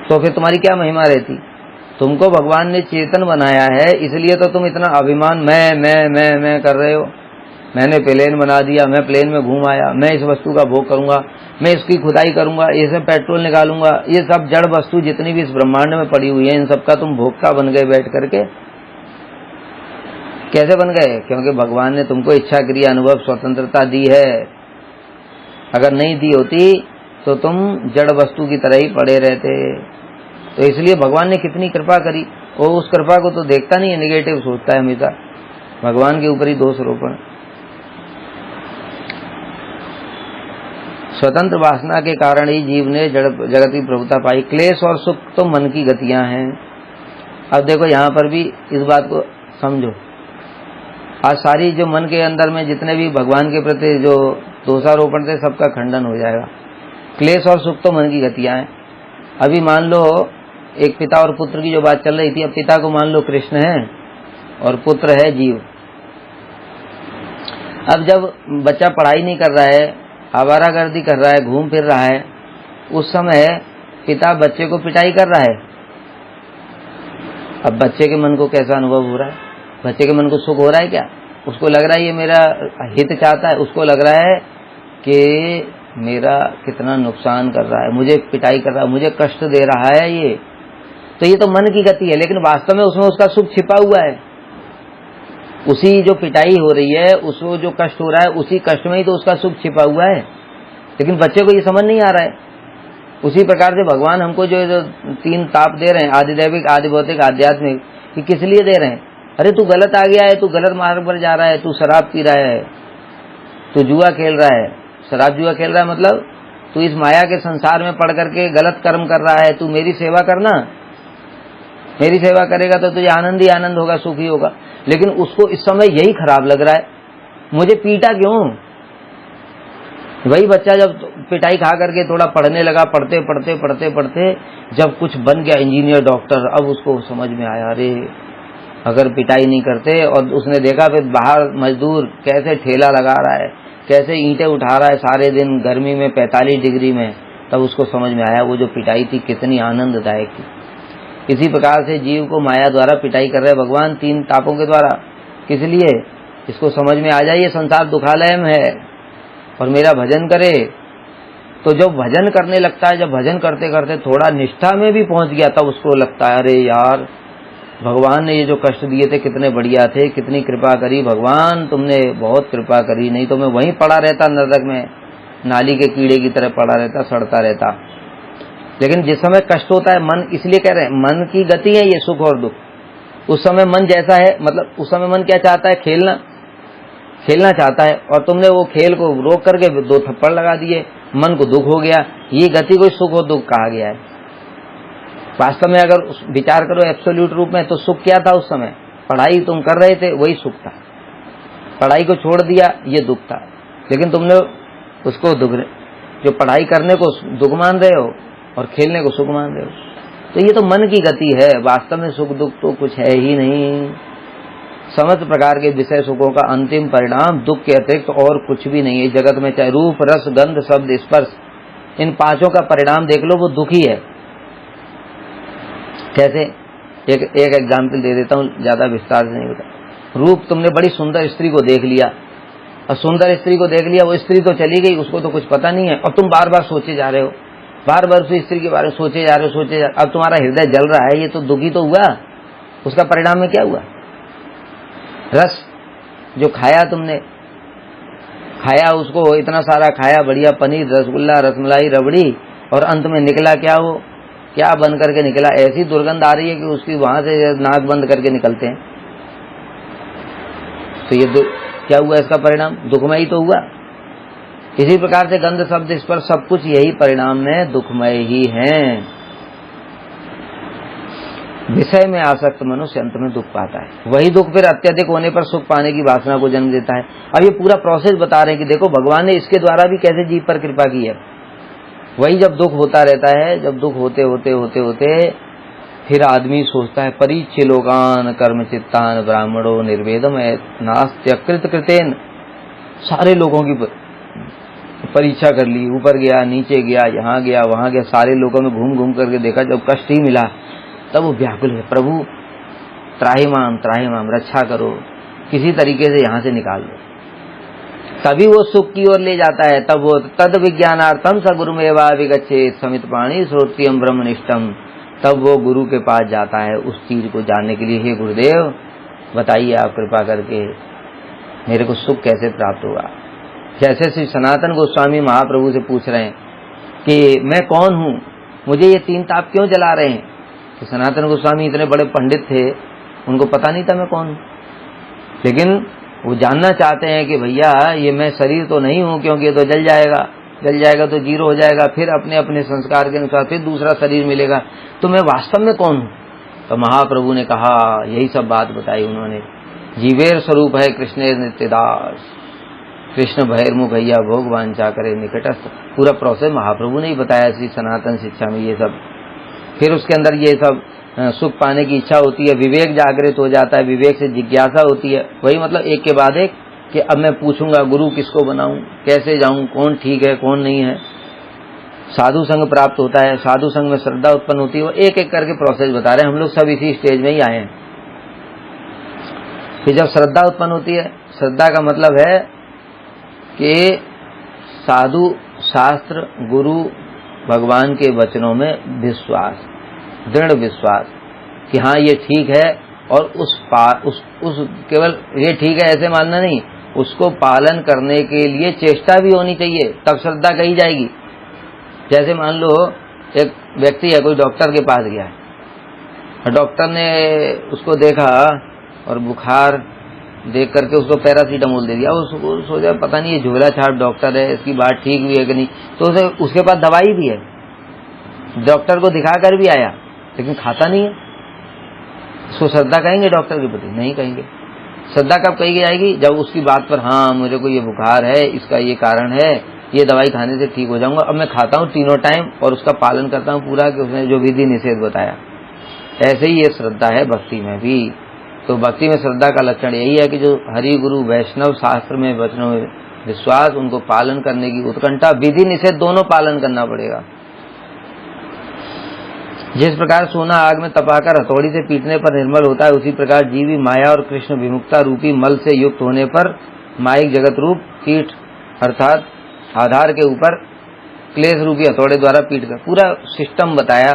तो फिर तुम्हारी क्या महिमा रहती? तुमको भगवान ने चेतन बनाया है, इसलिए तो तुम इतना अभिमान मैं कर रहे हो। मैंने प्लेन बना दिया, मैं प्लेन में घूम आया, मैं इस वस्तु का भोग करूंगा, मैं इसकी खुदाई करूंगा, इससे पेट्रोल निकालूंगा। ये सब जड़ वस्तु जितनी भी इस ब्रह्मांड में पड़ी हुई है, इन सबका तुम भोक्ता बन गए बैठ करके। कैसे बन गए? क्योंकि भगवान ने तुमको इच्छा क्रिया अनुभव स्वतंत्रता दी है। अगर नहीं दी होती तो तुम जड़ वस्तु की तरह ही पड़े रहते। तो इसलिए भगवान ने कितनी कृपा करी, वो उस कृपा को तो देखता नहीं है, निगेटिव सोचता है हमेशा, भगवान के ऊपर ही दोष रोपण। स्वतंत्र वासना के कारण ही जीव ने जगत की प्रभुता पाई। क्लेश और सुख तो मन की गतियां हैं। अब देखो यहाँ पर भी इस बात को समझो। आज सारी जो मन के अंदर में जितने भी भगवान के प्रति जो दोषारोपण थे सबका खंडन हो जाएगा। क्लेश और सुख तो मन की गतियां हैं। अभी मान लो एक पिता और पुत्र की जो बात चल रही थी, अब पिता को मान लो कृष्ण है और पुत्र है जीव। अब जब बच्चा पढ़ाई नहीं कर रहा है, आवारागर्दी कर रहा है, घूम फिर रहा है, उस समय पिता बच्चे को पिटाई कर रहा है। अब बच्चे के मन को कैसा अनुभव हो रहा है? बच्चे के मन को सुख हो रहा है क्या? उसको लग रहा है ये मेरा हित चाहता है, उसको लग रहा है कि मेरा कितना नुकसान कर रहा है, मुझे पिटाई कर रहा है, मुझे कष्ट दे रहा है ये। तो ये तो मन की गति है, लेकिन वास्तव में उसमें उसका सुख छिपा हुआ है। उसी जो पिटाई हो रही है, उसको जो कष्ट हो रहा है, उसी कष्ट में ही तो उसका सुख छिपा हुआ है, लेकिन बच्चे को ये समझ नहीं आ रहा है। उसी प्रकार से भगवान हमको जो तीन ताप दे रहे हैं, आदिदैविक, आदि भौतिक, आध्यात्मिक, कि किस लिए दे रहे हैं? अरे तू गलत आ गया है, तू गलत मार्ग पर जा रहा है, तू शराब पी रहा है, तू जुआ खेल रहा है। शराब जुआ खेल रहा है मतलब तू इस माया के संसार में पड़ करके गलत कर्म कर रहा है। तू मेरी सेवा करना, मेरी सेवा करेगा तो तुझे आनंद ही आनंद होगा, सुख ही होगा। लेकिन उसको इस समय यही खराब लग रहा है, मुझे पीटा क्यों? वही बच्चा जब पिटाई खा करके थोड़ा पढ़ने लगा, पढ़ते पढ़ते पढ़ते पढ़ते जब कुछ बन गया, इंजीनियर, डॉक्टर, अब उसको समझ में आया अरे अगर पिटाई नहीं करते, और उसने देखा फिर बाहर मजदूर कैसे ठेला लगा रहा है, कैसे ईंटें उठा रहा है सारे दिन गर्मी में 45 डिग्री में, तब उसको समझ में आया वो जो पिटाई थी कितनी आनंददायक थी। इसी प्रकार से जीव को माया द्वारा पिटाई कर रहे भगवान 3 तापों के द्वारा। किस लिए? इसको समझ में आ जाए ये संसार दुखालय में है और मेरा भजन करे। तो जब भजन करने लगता है, जब भजन करते करते थोड़ा निष्ठा में भी पहुंच गया, तब उसको लगता है अरे यार भगवान ने ये जो कष्ट दिए थे कितने बढ़िया थे, कितनी कृपा करी भगवान, तुमने बहुत कृपा करी, नहीं तो मैं वहीं पड़ा रहता नरक में, नाली के कीड़े की तरह पड़ा रहता, सड़ता रहता। लेकिन जिस समय कष्ट होता है, मन, इसलिए कह रहे हैं मन की गति है ये सुख और दुख। उस समय मन जैसा है, मतलब उस समय मन क्या चाहता है? खेलना चाहता है, और तुमने वो खेल को रोक करके 2 थप्पड़ लगा दिए, मन को दुख हो गया। ये गति को सुख और दुख कहा गया है। वास्तव में अगर विचार करो एब्सोल्यूट रूप में, तो सुख क्या था उस समय? पढ़ाई तुम कर रहे थे, वही सुख था। पढ़ाई को छोड़ दिया, ये दुख था। लेकिन तुमने उसको दुख, जो पढ़ाई करने को दुख मान रहे हो और खेलने को सुख मान रहे हो, तो ये तो मन की गति है। वास्तव में सुख दुख तो कुछ है ही नहीं। समस्त प्रकार के विषय सुखों का अंतिम परिणाम दुख के अतिरिक्त और कुछ भी नहीं है जगत में। चाहे रूप, रस, गंध, शब्द, स्पर्श, इन 5 का परिणाम देख लो, वो दुख ही है। कैसे? एक एग्जाम्पल दे देता हूँ, ज्यादा विस्तार से नहीं बता। रूप, तुमने बड़ी सुंदर स्त्री को देख लिया, और सुंदर स्त्री को देख लिया, वो स्त्री तो चली गई, उसको तो कुछ पता नहीं है, और तुम बार बार सोचे जा रहे हो, बार बार उस स्त्री के बारे में सोचे जा रहे हो, अब तुम्हारा हृदय जल रहा है, ये तो दुखी तो हुआ। उसका परिणाम में क्या हुआ? रस जो खाया तुमने, खाया उसको, इतना सारा खाया, बढ़िया पनीर, रसगुल्ला, रसमलाई, रबड़ी, और अंत में निकला क्या? वो क्या बन करके निकला? ऐसी दुर्गंध आ रही है कि उसकी वहां से नाक बंद करके निकलते हैं। तो ये क्या हुआ? इसका परिणाम दुखमय तो हुआ। इसी प्रकार से गंध, शब्द, स्पर्श, सब कुछ यही परिणाम में दुखमय ही है। विषय में आसक्त मनुष्य अंत में दुख पाता है। वही दुख फिर अत्यधिक होने पर सुख पाने की वासना को जन्म देता है। अब ये पूरा प्रोसेस बता रहे हैं कि देखो भगवान ने इसके द्वारा भी कैसे जीव पर कृपा की है। वही जब दुख होता रहता है, जब दुख होते होते होते होते फिर आदमी सोचता है परीक्ष लोकान कर्म चित्तान ब्राह्मणों निर्वेदम नास्त्यकृत कृतेन। सारे लोगों की परीक्षा कर ली, ऊपर गया, नीचे गया, यहाँ गया, वहां गया, सारे लोगों में घूम घूम करके देखा, जब कष्ट ही मिला तब वो व्याकुल है, प्रभु त्राहिमाम त्राहिमाम, रक्षा करो, किसी तरीके से यहाँ से निकाल दो। तभी वो सुख की ओर ले जाता है। तब वो तद विज्ञानार्थम स गुरुमेवा विगच्छेत समित पाणी श्रोत्यम ब्रह्मनिष्ठम, तब वो गुरु के पास जाता है उस चीज को जानने के लिए। हे गुरुदेव बताइए आप कृपा करके मेरे को सुख कैसे प्राप्त होगा। जैसे श्री सनातन गोस्वामी महाप्रभु से पूछ रहे हैं कि मैं कौन हूँ, मुझे ये 3 ताप क्यों जला रहे हैं। कि सनातन गोस्वामी इतने बड़े पंडित थे, उनको पता नहीं था मैं कौन हूँ, लेकिन वो जानना चाहते हैं कि भैया ये मैं शरीर तो नहीं हूँ, क्योंकि ये तो जल जाएगा तो जीरो हो जाएगा, फिर अपने अपने संस्कार के अनुसार फिर दूसरा शरीर मिलेगा, तो मैं वास्तव में कौन हूँ। तो महाप्रभु ने कहा, यही सब बात बताई उन्होंने। जीवेर स्वरूप है कृष्ण नित्यदास, कृष्ण भैर्मुख भैया भोग वांछा करे निकटस्थ। पूरा प्रोसेस महाप्रभु ने ही बताया श्री सनातन शिक्षा में ये सब। फिर उसके अंदर ये सब सुख पाने की इच्छा होती है, विवेक जागृत हो जाता है, विवेक से जिज्ञासा होती है। वही मतलब एक के बाद एक कि अब मैं पूछूंगा गुरु किसको बनाऊं, कैसे जाऊं, कौन ठीक है कौन नहीं है। साधु संग प्राप्त होता है, साधु संग में श्रद्धा उत्पन्न होती है। वो एक एक करके प्रोसेस बता रहे हैं, हम लोग सब इसी स्टेज में ही आए हैं। फिर जब श्रद्धा उत्पन्न होती है, श्रद्धा का मतलब है कि साधु, शास्त्र, गुरु, भगवान के वचनों में विश्वास, दृढ़ विश्वास कि हाँ ये ठीक है, और उस केवल ये ठीक है ऐसे मानना नहीं, उसको पालन करने के लिए चेष्टा भी होनी चाहिए, तब श्रद्धा कही जाएगी। जैसे मान लो एक व्यक्ति है, कोई डॉक्टर के पास गया है, डॉक्टर ने उसको देखा और बुखार देख करके उसको पैरासीटामोल दे दिया। उसको सोचा पता नहीं ये झोला छाप डॉक्टर है, इसकी बात ठीक भी है कि नहीं, तो उसके पास दवाई भी है, डॉक्टर को दिखा कर भी आया, लेकिन खाता नहीं है। इसको श्रद्धा कहेंगे डॉक्टर के प्रति? नहीं कहेंगे। श्रद्धा कब कही जाएगी? जब उसकी बात पर हाँ मुझे को ये बुखार है, इसका ये कारण है, ये दवाई खाने से ठीक हो जाऊंगा, अब मैं खाता हूँ तीनों टाइम और उसका पालन करता हूँ पूरा, कि उसने जो विधि निषेध बताया। ऐसे ही ये श्रद्धा है भक्ति में भी। तो भक्ति में श्रद्धा का लक्षण यही है कि जो हरि गुरु वैष्णव शास्त्र में वचनों में विश्वास, उनको पालन करने की उत्कंठा, विधि निषेध दोनों पालन करना पड़ेगा। जिस प्रकार सोना आग में तपाकर हथौड़ी से पीटने पर निर्मल होता है, उसी प्रकार जीवी माया और कृष्ण विमुक्ता रूपी मल से युक्त होने पर माइक जगत रूप पीठ अर्थात आधार के ऊपर क्लेश रूपी हथौड़े द्वारा पीट कर, पूरा सिस्टम बताया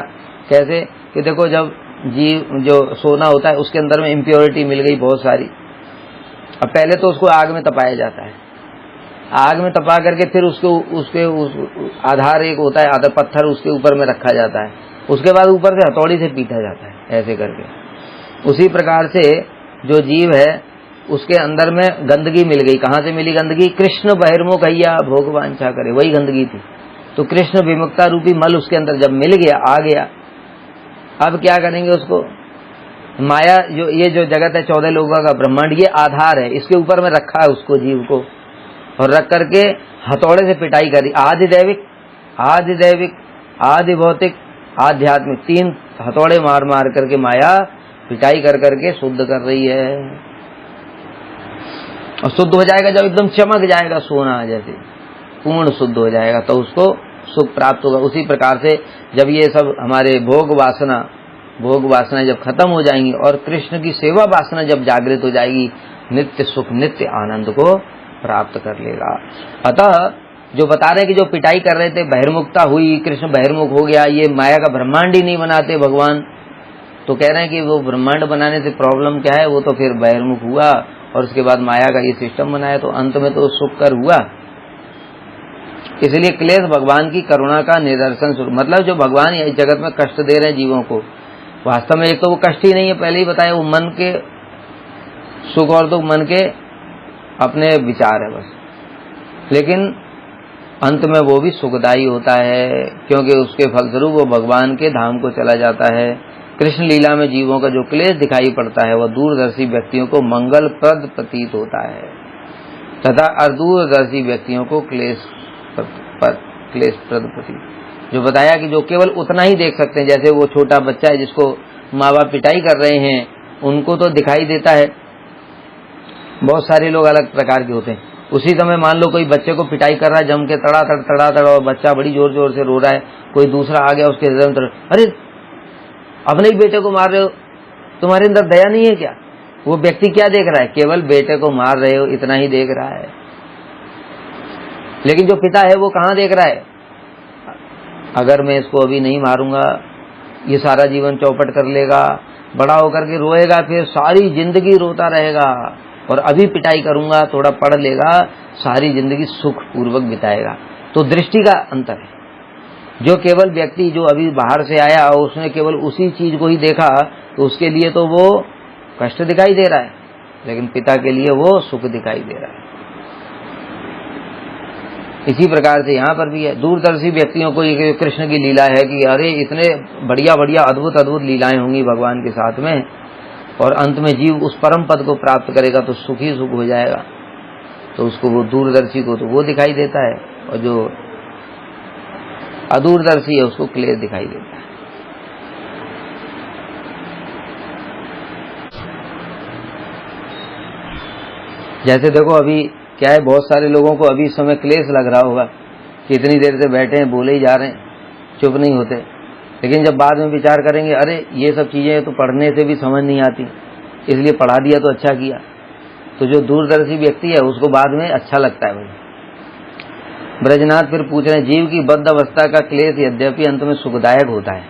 कैसे कि देखो जब जीव जो सोना होता है उसके अंदर में इम्प्योरिटी मिल गई बहुत सारी। अब पहले तो उसको आग में तपाया जाता है, आग में तपा करके फिर उसके आधार एक होता है, आधा पत्थर उसके ऊपर में रखा जाता है, उसके बाद ऊपर से हथौड़ी से पीटा जाता है ऐसे करके। उसी प्रकार से जो जीव है उसके अंदर में गंदगी मिल गई। कहाँ से मिली गंदगी? कृष्ण बहिर्मुख हैया भोग वांछा करे, वही गंदगी थी। तो कृष्ण विमुक्ता रूपी मल उसके अंदर जब मिल गया, आ गया, अब क्या करेंगे उसको? माया जो ये जो जगत है 14 लोगों का ब्रह्मांड, ये आधार है, इसके ऊपर में रखा है उसको, जीव को, और रख करके हथौड़े से पिटाई करी। आदि दैविक, आदि दैविक, आदि भौतिक, आध्यात्मिक, 3 हथौड़े मार मार करके माया पिटाई कर करके शुद्ध कर रही है। और शुद्ध हो जाएगा जब एकदम चमक जाएगा सोना जैसे, पूर्ण शुद्ध हो जाएगा, तो उसको सुख प्राप्त होगा। उसी प्रकार से जब ये सब हमारे भोग वासना जब खत्म हो जाएंगी और कृष्ण की सेवा वासना जब जागृत हो जाएगी, नित्य सुख नित्य आनंद को प्राप्त कर लेगा। अतः जो बता रहे हैं कि जो पिटाई कर रहे थे बहिर्मुखता हुई, कृष्ण बहिर्मुख हो गया, ये माया का ब्रह्मांड ही नहीं बनाते भगवान, तो कह रहे हैं कि वो ब्रह्मांड बनाने से प्रॉब्लम क्या है, वो तो फिर बहिर्मुख हुआ और उसके बाद माया का ये सिस्टम बनाया, तो अंत में तो सुख कर हुआ। इसलिए क्लेश भगवान की करुणा का निदर्शन स्वरूप, मतलब जो भगवान इस जगत में कष्ट दे रहे हैं जीवों को, वास्तव में एक तो वो कष्ट ही नहीं है, पहले ही बताया, वो मन के सुख और दुख मन के अपने विचार है बस, लेकिन अंत में वो भी सुखदायी होता है, क्योंकि उसके फलस्वरूप वो भगवान के धाम को चला जाता है। कृष्ण लीला में जीवों का जो क्लेश दिखाई पड़ता है वह दूरदर्शी व्यक्तियों को मंगलप्रद प्रतीत होता है, तथा अदूरदर्शी व्यक्तियों को क्लेशप्रद प्रतीत। जो बताया कि जो केवल उतना ही देख सकते हैं, जैसे वो छोटा बच्चा है जिसको माँ बाप पिटाई कर रहे हैं, उनको तो दिखाई देता है। बहुत सारे लोग अलग प्रकार के होते हैं। उसी समय मान लो कोई बच्चे को पिटाई कर रहा है जम के, तड़ा और बच्चा बड़ी जोर जोर से रो रहा है, कोई दूसरा आ गया उसके हृदय में, अरे अपने ही बेटे को मार रहे हो, तुम्हारे अंदर दया नहीं है क्या? वो व्यक्ति क्या देख रहा है? केवल बेटे को मार रहे हो इतना ही देख रहा है, लेकिन जो पिता है वो कहाँ देख रहा है? अगर मैं इसको अभी नहीं मारूंगा ये सारा जीवन चौपट कर लेगा, बड़ा होकर के रोएगा, फिर सारी जिंदगी रोता रहेगा, और अभी पिटाई करूंगा थोड़ा पढ़ लेगा, सारी जिंदगी सुख पूर्वक बिताएगा। तो दृष्टि का अंतर है। जो केवल व्यक्ति जो अभी बाहर से आया और उसने केवल उसी चीज को ही देखा, तो उसके लिए तो वो कष्ट दिखाई दे रहा है, लेकिन पिता के लिए वो सुख दिखाई दे रहा है। इसी प्रकार से यहाँ पर भी है, दूरदर्शी व्यक्तियों को ये कृष्ण की लीला है कि अरे इतने बढ़िया बढ़िया अद्भुत अद्भुत लीलाएं होंगी भगवान के साथ में, और अंत में जीव उस परम पद को प्राप्त करेगा तो सुख ही सुख हो जाएगा। तो उसको वो दूरदर्शी को तो वो दिखाई देता है, और जो अदूरदर्शी है उसको क्लेश दिखाई देता है। जैसे देखो अभी क्या है, बहुत सारे लोगों को अभी इस समय क्लेश लग रहा होगा कि इतनी देर से बैठे हैं, बोले ही जा रहे हैं, चुप नहीं होते, लेकिन जब बाद में विचार करेंगे अरे ये सब चीजें तो पढ़ने से भी समझ नहीं आती, इसलिए पढ़ा दिया तो अच्छा किया। तो जो दूरदर्शी व्यक्ति है उसको बाद में अच्छा लगता है। भाई ब्रजनाथ फिर पूछ रहे हैं, जीव की बद्ध अवस्था का क्लेश यद्यपि अंत में सुखदायक होता है,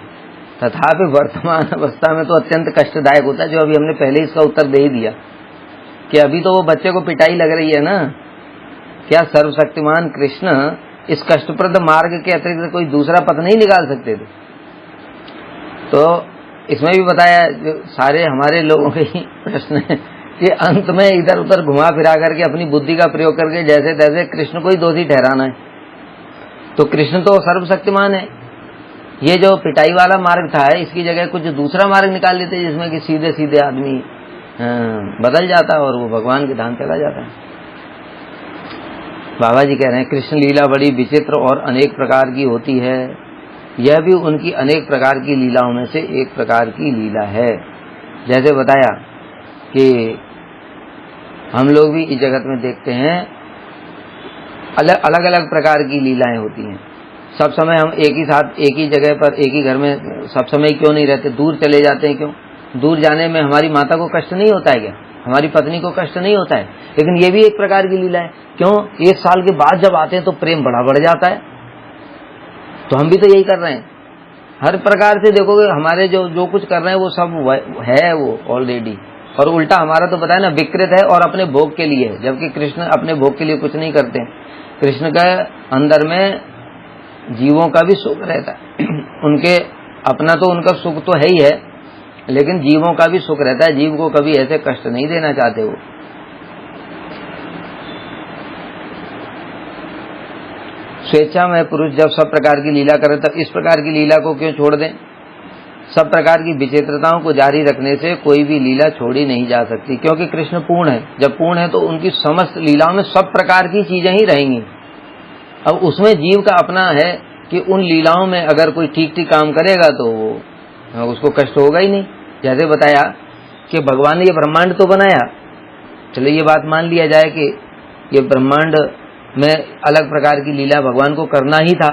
तथापि वर्तमान अवस्था में तो अत्यंत कष्टदायक होता है। जो अभी हमने पहले इसका उत्तर दे ही दिया कि अभी तो वो बच्चे को पिटाई लग रही है ना, क्या सर्वशक्तिमान कृष्ण इस कष्टप्रद मार्ग के अतिरिक्त कोई दूसरा पथ नहीं निकाल सकते थे? तो इसमें भी बताया, जो सारे हमारे लोगों के ही प्रश्न है कि अंत में इधर उधर घुमा फिरा करके अपनी बुद्धि का प्रयोग करके जैसे तैसे कृष्ण को ही दोषी ठहराना है। तो कृष्ण तो सर्वशक्तिमान है, ये जो पिटाई वाला मार्ग था इसकी जगह कुछ दूसरा मार्ग निकाल लेते जिसमें कि सीधे सीधे आदमी बदल जाता और वो भगवान के धाम चला जाता है। बाबा जी कह रहे हैं कृष्ण लीला बड़ी विचित्र और अनेक प्रकार की होती है, यह भी उनकी अनेक प्रकार की लीलाओं में से एक प्रकार की लीला है। जैसे बताया कि हम लोग भी इस जगत में देखते हैं अलग अलग प्रकार की लीलाएं होती हैं। सब समय हम एक ही साथ एक ही जगह पर एक ही घर में सब समय क्यों नहीं रहते, दूर चले जाते हैं क्यों? दूर जाने में हमारी माता को कष्ट नहीं होता है क्या? हमारी पत्नी को कष्ट नहीं होता है? लेकिन ये भी एक प्रकार की लीला है। क्यों? एक साल के बाद जब आते हैं तो प्रेम बढ़ जाता है। तो हम भी तो यही कर रहे हैं। हर प्रकार से देखोगे हमारे जो कुछ कर रहे हैं वो सब है वो ऑलरेडी, और उल्टा हमारा तो पता है ना विकृत है और अपने भोग के लिए है, जबकि कृष्ण अपने भोग के लिए कुछ नहीं करते। कृष्ण का अंदर में जीवों का भी सुख रहता है। उनके अपना तो उनका सुख तो है ही है, लेकिन जीवों का भी सुख रहता है। जीव को कभी ऐसे कष्ट नहीं देना चाहते वो। स्वेच्छा में पुरुष जब सब प्रकार की लीला करे तब इस प्रकार की लीला को क्यों छोड़ दें? सब प्रकार की विचित्रताओं को जारी रखने से कोई भी लीला छोड़ी नहीं जा सकती, क्योंकि कृष्ण पूर्ण है। जब पूर्ण है तो उनकी समस्त लीलाओं में सब प्रकार की चीजें ही रहेंगी। अब उसमें जीव का अपना है कि उन लीलाओं में अगर कोई ठीक ठीक काम करेगा तो उसको कष्ट होगा ही नहीं। जैसे बताया कि भगवान ने ये ब्रह्मांड तो बनाया, चलो ये बात मान लिया जाए कि ये ब्रह्मांड में अलग प्रकार की लीला भगवान को करना ही था,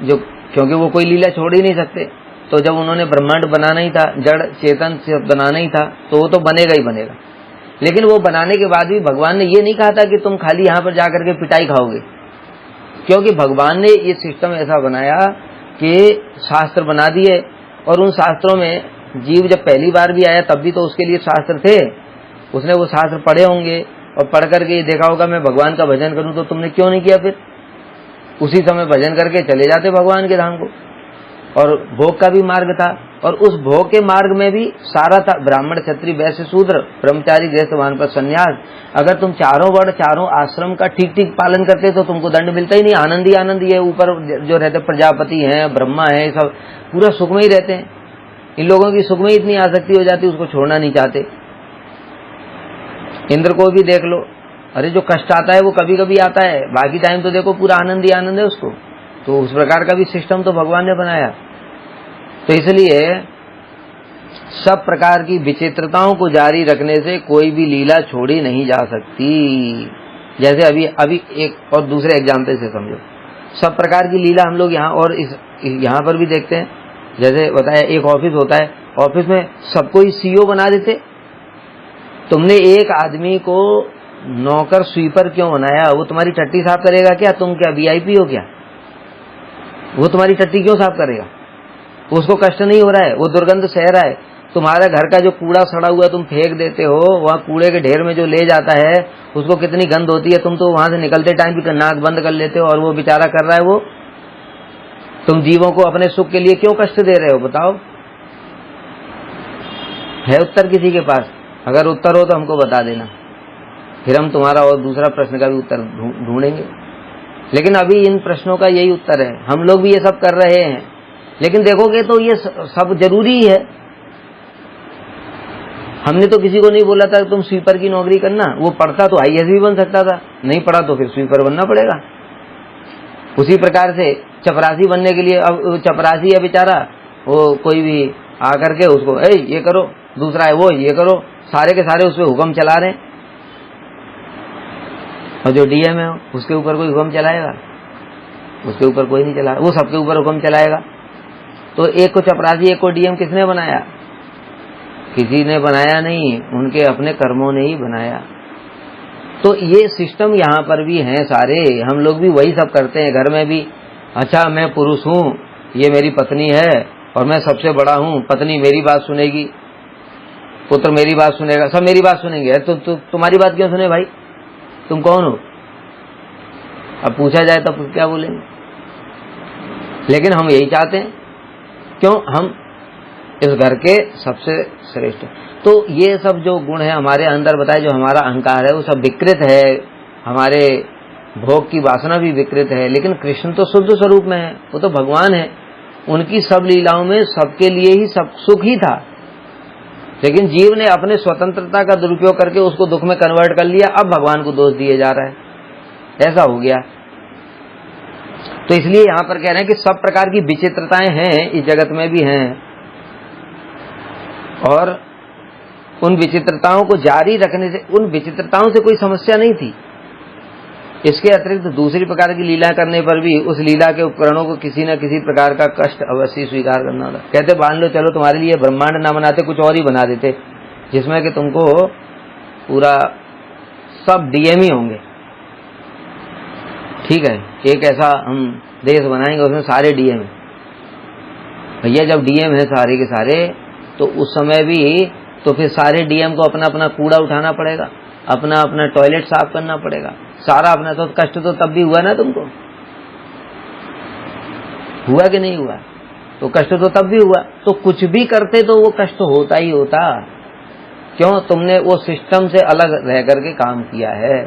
जो क्योंकि वो कोई लीला छोड़ ही नहीं सकते। तो जब उन्होंने ब्रह्मांड बनाना ही था, जड़ चेतन से बनाना ही था, तो वो तो बनेगा ही बनेगा। लेकिन वो बनाने के बाद भी भगवान ने ये नहीं कहा था कि तुम खाली यहाँ पर जाकर के पिटाई खाओगे, क्योंकि भगवान ने ये सिस्टम ऐसा बनाया कि शास्त्र बना दिए, और उन शास्त्रों में जीव जब पहली बार भी आया तब भी तो उसके लिए शास्त्र थे। उसने वो शास्त्र पढ़े होंगे और पढ़ करके ये देखा होगा मैं भगवान का भजन करूं, तो तुमने क्यों नहीं किया? फिर उसी समय भजन करके चले जाते भगवान के धाम को। और भोग का भी मार्ग था, और उस भोग के मार्ग में भी सारा था ब्राह्मण क्षत्रिय वैश्य शूद्र ब्रह्मचारी गृहस्थ वानप्रस्थ सन्यास। अगर तुम चारों वर्ण चारों आश्रम का ठीक ठीक पालन करते तो तुमको दंड मिलता ही नहीं। आनंद ही आनंद है। ऊपर जो रहते प्रजापति हैं, ब्रह्मा है, सब पूरा सुख में ही रहते हैं। इन लोगों की सुख में इतनी आसक्ति हो जाती, उसको छोड़ना नहीं चाहते। इंद्र को भी देख लो, अरे जो कष्ट आता है वो कभी कभी आता है, बाकी टाइम तो देखो पूरा आनंद ही आनंद है उसको। तो उस प्रकार का भी सिस्टम तो भगवान ने बनाया। तो इसलिए सब प्रकार की विचित्रताओं को जारी रखने से कोई भी लीला छोड़ी नहीं जा सकती। जैसे अभी एक और दूसरे एग्जाम्पल से समझो। सब प्रकार की लीला हम लोग यहाँ और यहाँ पर भी देखते हैं। जैसे बताया एक ऑफिस होता है, ऑफिस में सबको ही सीईओ बना देते। तुमने एक आदमी को नौकर स्वीपर क्यों बनाया? वो तुम्हारी टट्टी साफ करेगा क्या? तुम क्या वीआईपी हो क्या? वो तुम्हारी टट्टी क्यों साफ करेगा? उसको कष्ट नहीं हो रहा है, वो दुर्गंध सह रहा है। तुम्हारे घर का जो कूड़ा सड़ा हुआ तुम फेंक देते हो, वहाँ कूड़े के ढेर में जो ले जाता है उसको कितनी गंध होती है। तुम तो वहां से निकलते टाइम भी नाक बंद कर लेते हो, और वो बेचारा कर रहा है। वो तुम जीवों को अपने सुख के लिए क्यों कष्ट दे रहे हो? बताओ, है उत्तर किसी के पास? अगर उत्तर हो तो हमको बता देना, फिर हम तुम्हारा और दूसरा प्रश्न का भी उत्तर ढूंढेंगे। लेकिन अभी इन प्रश्नों का यही उत्तर है। हम लोग भी ये सब कर रहे हैं, लेकिन देखोगे तो ये सब जरूरी है। हमने तो किसी को नहीं बोला था कि तुम स्वीपर की नौकरी करना। वो पढ़ता तो आईएएस भी बन सकता था, नहीं पढ़ा तो फिर स्वीपर बनना पड़ेगा। उसी प्रकार से चपरासी बनने के लिए, अब चपरासी है बेचारा, वो कोई भी आकर के उसको ये करो, दूसरा है वो ये करो, सारे के सारे उस पर हुक्म चला रहे हैं। और जो डीएम है उसके ऊपर कोई हुक्म चलाएगा? उसके ऊपर कोई नहीं चला, वो सबके ऊपर हुक्म चलाएगा। तो एक को चपरासी एक को डीएम किसने बनाया? किसी ने बनाया नहीं, उनके अपने कर्मों ने ही बनाया। तो ये सिस्टम यहाँ पर भी हैं सारे। हम लोग भी वही सब करते हैं घर में भी। अच्छा मैं पुरुष हूँ, ये मेरी पत्नी है और मैं सबसे बड़ा हूँ, पत्नी मेरी बात सुनेगी, पुत्र मेरी बात सुनेगा, सब मेरी बात सुनेंगे। तो तुम्हारी बात क्यों सुने भाई? तुम कौन हो? अब पूछा जाए तो क्या बोलेंगे? लेकिन हम यही चाहते हैं। क्यों? हम इस घर के सबसे श्रेष्ठ। तो ये सब जो गुण है हमारे अंदर बताए, जो हमारा अहंकार है वो सब विकृत है, हमारे भोग की वासना भी विकृत है। लेकिन कृष्ण तो शुद्ध स्वरूप में है, वो तो भगवान है। उनकी सब लीलाओं में सबके लिए ही सब सुख ही था। लेकिन जीव ने अपने स्वतंत्रता का दुरुपयोग करके उसको दुख में कन्वर्ट कर लिया। अब भगवान को दोष दिए जा रहा है। ऐसा हो गया। तो इसलिए यहाँ पर कह रहे हैं कि सब प्रकार की विचित्रताएं हैं, इस जगत में भी हैं, और उन विचित्रताओं को जारी रखने से, उन विचित्रताओं से कोई समस्या नहीं थी। इसके अतिरिक्त दूसरी प्रकार की लीला करने पर भी उस लीला के उपकरणों को किसी न किसी प्रकार का कष्ट अवश्य स्वीकार करना होता। कहते मान लो चलो तुम्हारे लिए ब्रह्मांड ना बनाते, कुछ और ही बना देते, जिसमें कि तुमको पूरा सब डीएम ही होंगे, ठीक है, एक ऐसा हम देश बनाएंगे उसमें सारे डीएम है। भैया जब डीएम है सारे के सारे, तो उस समय भी तो फिर सारे डीएम को अपना अपना कूड़ा उठाना पड़ेगा, अपना अपना टॉयलेट साफ करना पड़ेगा, सारा अपना। तो कष्ट तो तब भी हुआ ना तुमको, हुआ कि नहीं हुआ? तो कष्ट तो तब भी हुआ। तो कुछ भी करते तो वो कष्ट होता ही होता। क्यों? तुमने वो सिस्टम से अलग रह करके काम किया है।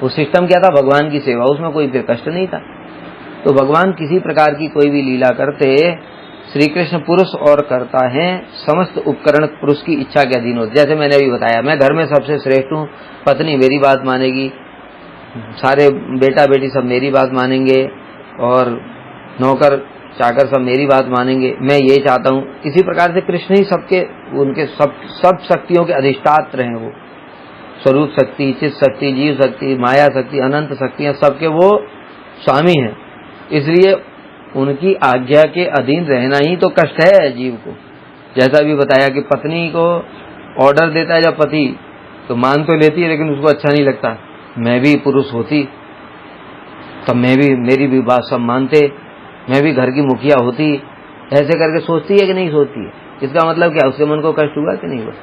वो सिस्टम क्या था? भगवान की सेवा, उसमें कोई फिर कष्ट नहीं था। तो भगवान किसी प्रकार की कोई भी लीला करते, श्री कृष्ण पुरुष और करता है, समस्त उपकरण पुरुष की इच्छा के अधीन होते। जैसे मैंने अभी बताया, मैं घर में सबसे श्रेष्ठ हूँ, पत्नी मेरी बात मानेगी, सारे बेटा बेटी सब मेरी बात मानेंगे, और नौकर चाकर सब मेरी बात मानेंगे, मैं ये चाहता हूँ। इसी प्रकार से कृष्ण ही सबके, उनके सब शक्तियों के अधिष्ठात्र हैं। वो स्वरूप शक्ति, चित शक्ति, जीव शक्ति, माया शक्ति, अनंत शक्तियां, सबके वो स्वामी हैं। इसलिए उनकी आज्ञा के अधीन रहना ही तो कष्ट है जीव को। जैसा भी बताया कि पत्नी को ऑर्डर देता है जब पति, तो मान तो लेती है, लेकिन उसको अच्छा नहीं लगता। मैं भी पुरुष होती तब मेरी भी बात सब मानते, मैं भी घर की मुखिया होती, ऐसे करके सोचती है कि नहीं सोचती है? इसका मतलब क्या? उसके मन को कष्ट हुआ कि नहीं हुआ?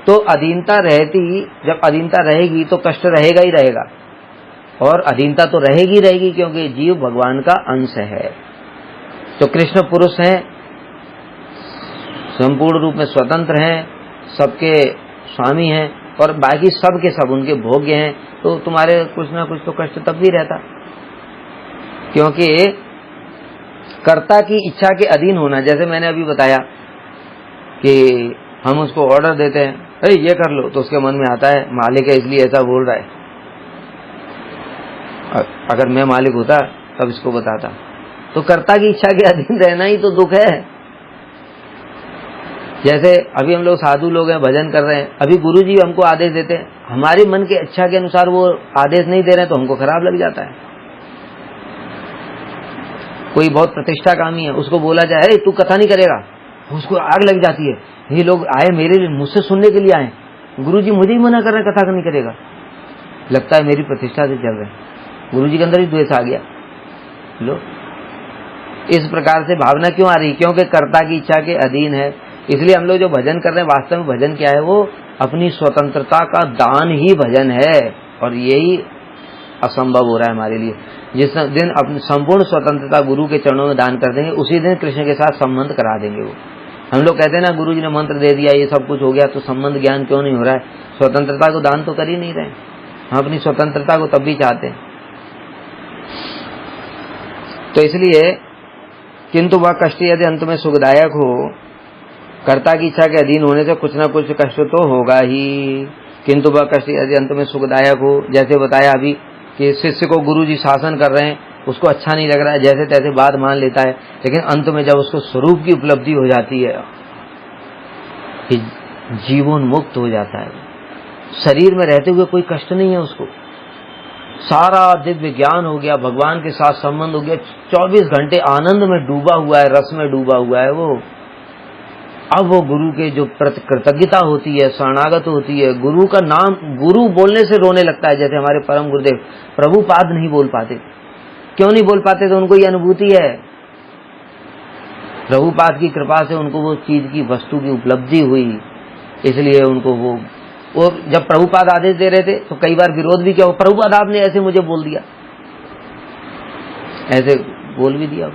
तो अधीनता रहती, जब अधीनता रहेगी तो कष्ट रहेगा ही रहेगा, और अधीनता तो रहेगी, क्योंकि जीव भगवान का अंश है। तो कृष्ण पुरुष हैं, संपूर्ण रूप में स्वतंत्र हैं, सबके स्वामी हैं, और बाकी सब के सब उनके भोग्य हैं। तो तुम्हारे कुछ ना कुछ तो कष्ट तब भी रहता, क्योंकि कर्ता की इच्छा के अधीन होना। जैसे मैंने अभी बताया कि हम उसको ऑर्डर देते हैं, अरे ये कर लो, तो उसके मन में आता है मालिक है इसलिए ऐसा बोल रहा है, अगर मैं मालिक होता तब इसको बताता। तो कर्ता की इच्छा के अधीन रहना ही तो दुख है। जैसे अभी हम लोग साधु लोग हैं, भजन कर रहे हैं, अभी गुरुजी हमको आदेश देते हैं, हमारे मन के इच्छा के अनुसार वो आदेश नहीं दे रहे, तो हमको खराब लग जाता है। कोई बहुत प्रतिष्ठा कामी है, उसको बोला जाए अरे तू कथा नहीं करेगा, उसको आग लग जाती है। ये लोग आए मेरे मुझसे सुनने के लिए आए, गुरुजी मुझे ही मना कर रहे हैं, कथा नहीं करेगा, लगता है मेरी प्रतिष्ठा से चल रहे हैं। गुरुजी के अंदर ही द्वेष आ गया। लो, इस प्रकार से भावना क्यों आ रही? क्योंकि कर्ता की इच्छा के अधीन है। इसलिए हम लोग जो भजन कर रहे हैं, वास्तव में भजन क्या है? वो अपनी स्वतंत्रता का दान ही भजन है, और यही असंभव हो रहा है हमारे लिए। जिस दिन अपनी संपूर्ण स्वतंत्रता गुरु के चरणों में दान कर देंगे, उसी दिन कृष्ण के साथ संबंध करा देंगे। वो हम लोग कहते हैं ना, गुरु जी ने मंत्र दे दिया, ये सब कुछ हो गया, तो संबंध ज्ञान क्यों नहीं हो रहा है? स्वतंत्रता को दान तो कर ही नहीं रहे। हम अपनी स्वतंत्रता को तब भी चाहते हैं। तो इसलिए किंतु वह कष्ट यदि अंत में सुखदायक हो, कर्ता की इच्छा के अधीन होने से कुछ न कुछ कष्ट तो होगा ही। किंतु वह कष्ट यदि अंत में सुखदायक हो, जैसे बताया अभी कि शिष्य को गुरु जी शासन कर रहे हैं, उसको अच्छा नहीं लग रहा है, जैसे तैसे बात मान लेता है, लेकिन अंत में जब उसको स्वरूप की उपलब्धि हो जाती है, जीवोन्मुक्त हो जाता है, शरीर में रहते हुए कोई कष्ट नहीं है उसको, सारा दिव्य ज्ञान हो गया, भगवान के साथ संबंध हो गया, 24 घंटे आनंद में डूबा हुआ है, रस में डूबा हुआ है वो। अब वो गुरु के जो कृतज्ञता होती है, शरणागत होती है, गुरु का नाम, गुरु बोलने से रोने लगता है। जैसे हमारे परम गुरुदेव प्रभुपाद नहीं बोल पाते। क्यों नहीं बोल पाते? तो उनको ये अनुभूति है, प्रभुपाद की कृपा से उनको वो चीज की, वस्तु की उपलब्धि हुई, इसलिए उनको वो जब प्रभुपाद आदेश दे रहे थे तो कई बार विरोध भी किया, प्रभुपाद आपने ऐसे मुझे बोल दिया, ऐसे बोल भी दिया।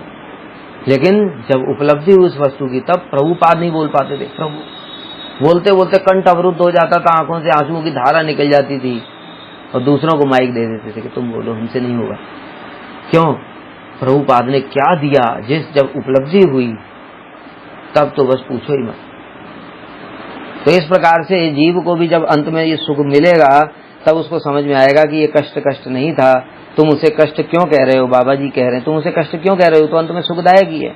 लेकिन जब उपलब्धि हुई उस वस्तु की, तब प्रभुपाद नहीं बोल पाते थे। प्रभु बोलते बोलते कंठ अवरुद्ध हो जाता था, आंखों से आंसुओं की धारा निकल जाती थी, और दूसरों को माइक दे देते थे कि तुम बोलो, हमसे नहीं होगा। क्यों? प्रभुपाद ने क्या दिया। जब उपलब्धि हुई तब तो बस पूछो ही मत। तो इस प्रकार से जीव को भी जब अंत में ये सुख मिलेगा, तब उसको समझ में आएगा कि ये कष्ट नहीं था। तुम उसे कष्ट क्यों कह रहे हो, बाबा जी कह रहे हैं तुम उसे कष्ट क्यों कह रहे हो, तो अंत में सुखदायक ही है।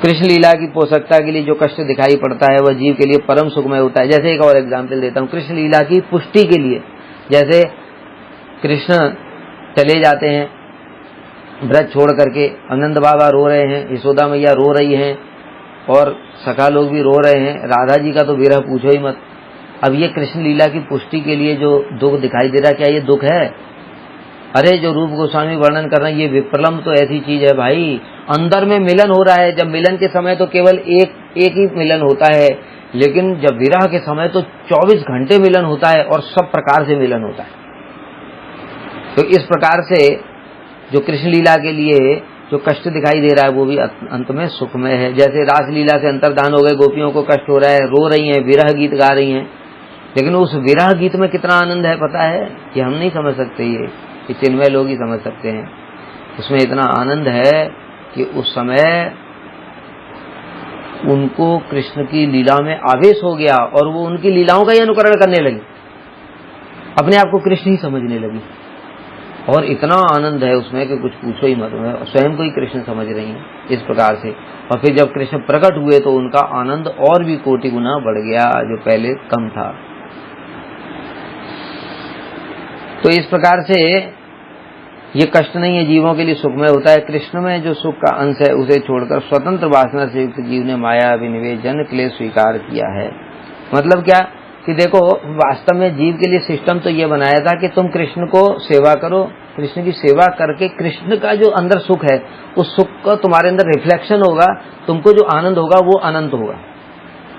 कृष्ण लीला की पोषकता के लिए जो कष्ट दिखाई पड़ता है वह जीव के लिए परम सुखमय होता है। जैसे एक और एग्जाम्पल देता हूँ, कृष्ण लीला की पुष्टि के लिए, जैसे कृष्ण चले जाते हैं व्रत छोड़ करके, आनंद बाबा रो रहे हैं, यशोदा मैया रो रही हैं और सखा लोग भी रो रहे हैं, राधा जी का तो विरह पूछो ही मत। अब ये कृष्ण लीला की पुष्टि के लिए जो दुख दिखाई दे रहा, क्या ये दुख है? अरे जो रूप गोस्वामी वर्णन कर रहे हैं, ये विप्रलम्ब तो ऐसी चीज है भाई, अंदर में मिलन हो रहा है। जब मिलन के समय तो केवल एक ही मिलन होता है, लेकिन जब विरह के समय तो 24 घंटे मिलन होता है और सब प्रकार से मिलन होता है। तो इस प्रकार से जो कृष्ण लीला के लिए जो कष्ट दिखाई दे रहा है वो भी अंत में सुखमय है। जैसे रास लीला से अंतर्धान हो गए, गोपियों को कष्ट हो रहा है, रो रही हैं, विरह गीत गा रही हैं, लेकिन उस विरह गीत में कितना आनंद है पता है? कि हम नहीं समझ सकते, ये चिन्मय लोग ही समझ सकते हैं। उसमें इतना आनंद है कि उस समय उनको कृष्ण की लीला में आवेश हो गया और वो उनकी लीलाओं का ही अनुकरण करने लगी, अपने आप को कृष्ण ही समझने लगी, और इतना आनंद है उसमें कि कुछ पूछो ही मत, स्वयं को ही कृष्ण समझ रही हैं इस प्रकार से। और फिर जब कृष्ण प्रकट हुए तो उनका आनंद और भी कोटि गुना बढ़ गया, जो पहले कम था। तो इस प्रकार से ये कष्ट नहीं है, जीवों के लिए सुखमय होता है। कृष्ण में जो सुख का अंश है उसे छोड़कर स्वतंत्र वासना से युक्त जीव ने माया अभिनिवेश जन्म क्लेश स्वीकार किया है। मतलब क्या कि देखो, वास्तव में जीव के लिए सिस्टम तो ये बनाया था कि तुम कृष्ण को सेवा करो, कृष्ण की सेवा करके कृष्ण का जो अंदर सुख है उस सुख का तुम्हारे अंदर रिफ्लेक्शन होगा, तुमको जो आनंद होगा वो अनंत होगा,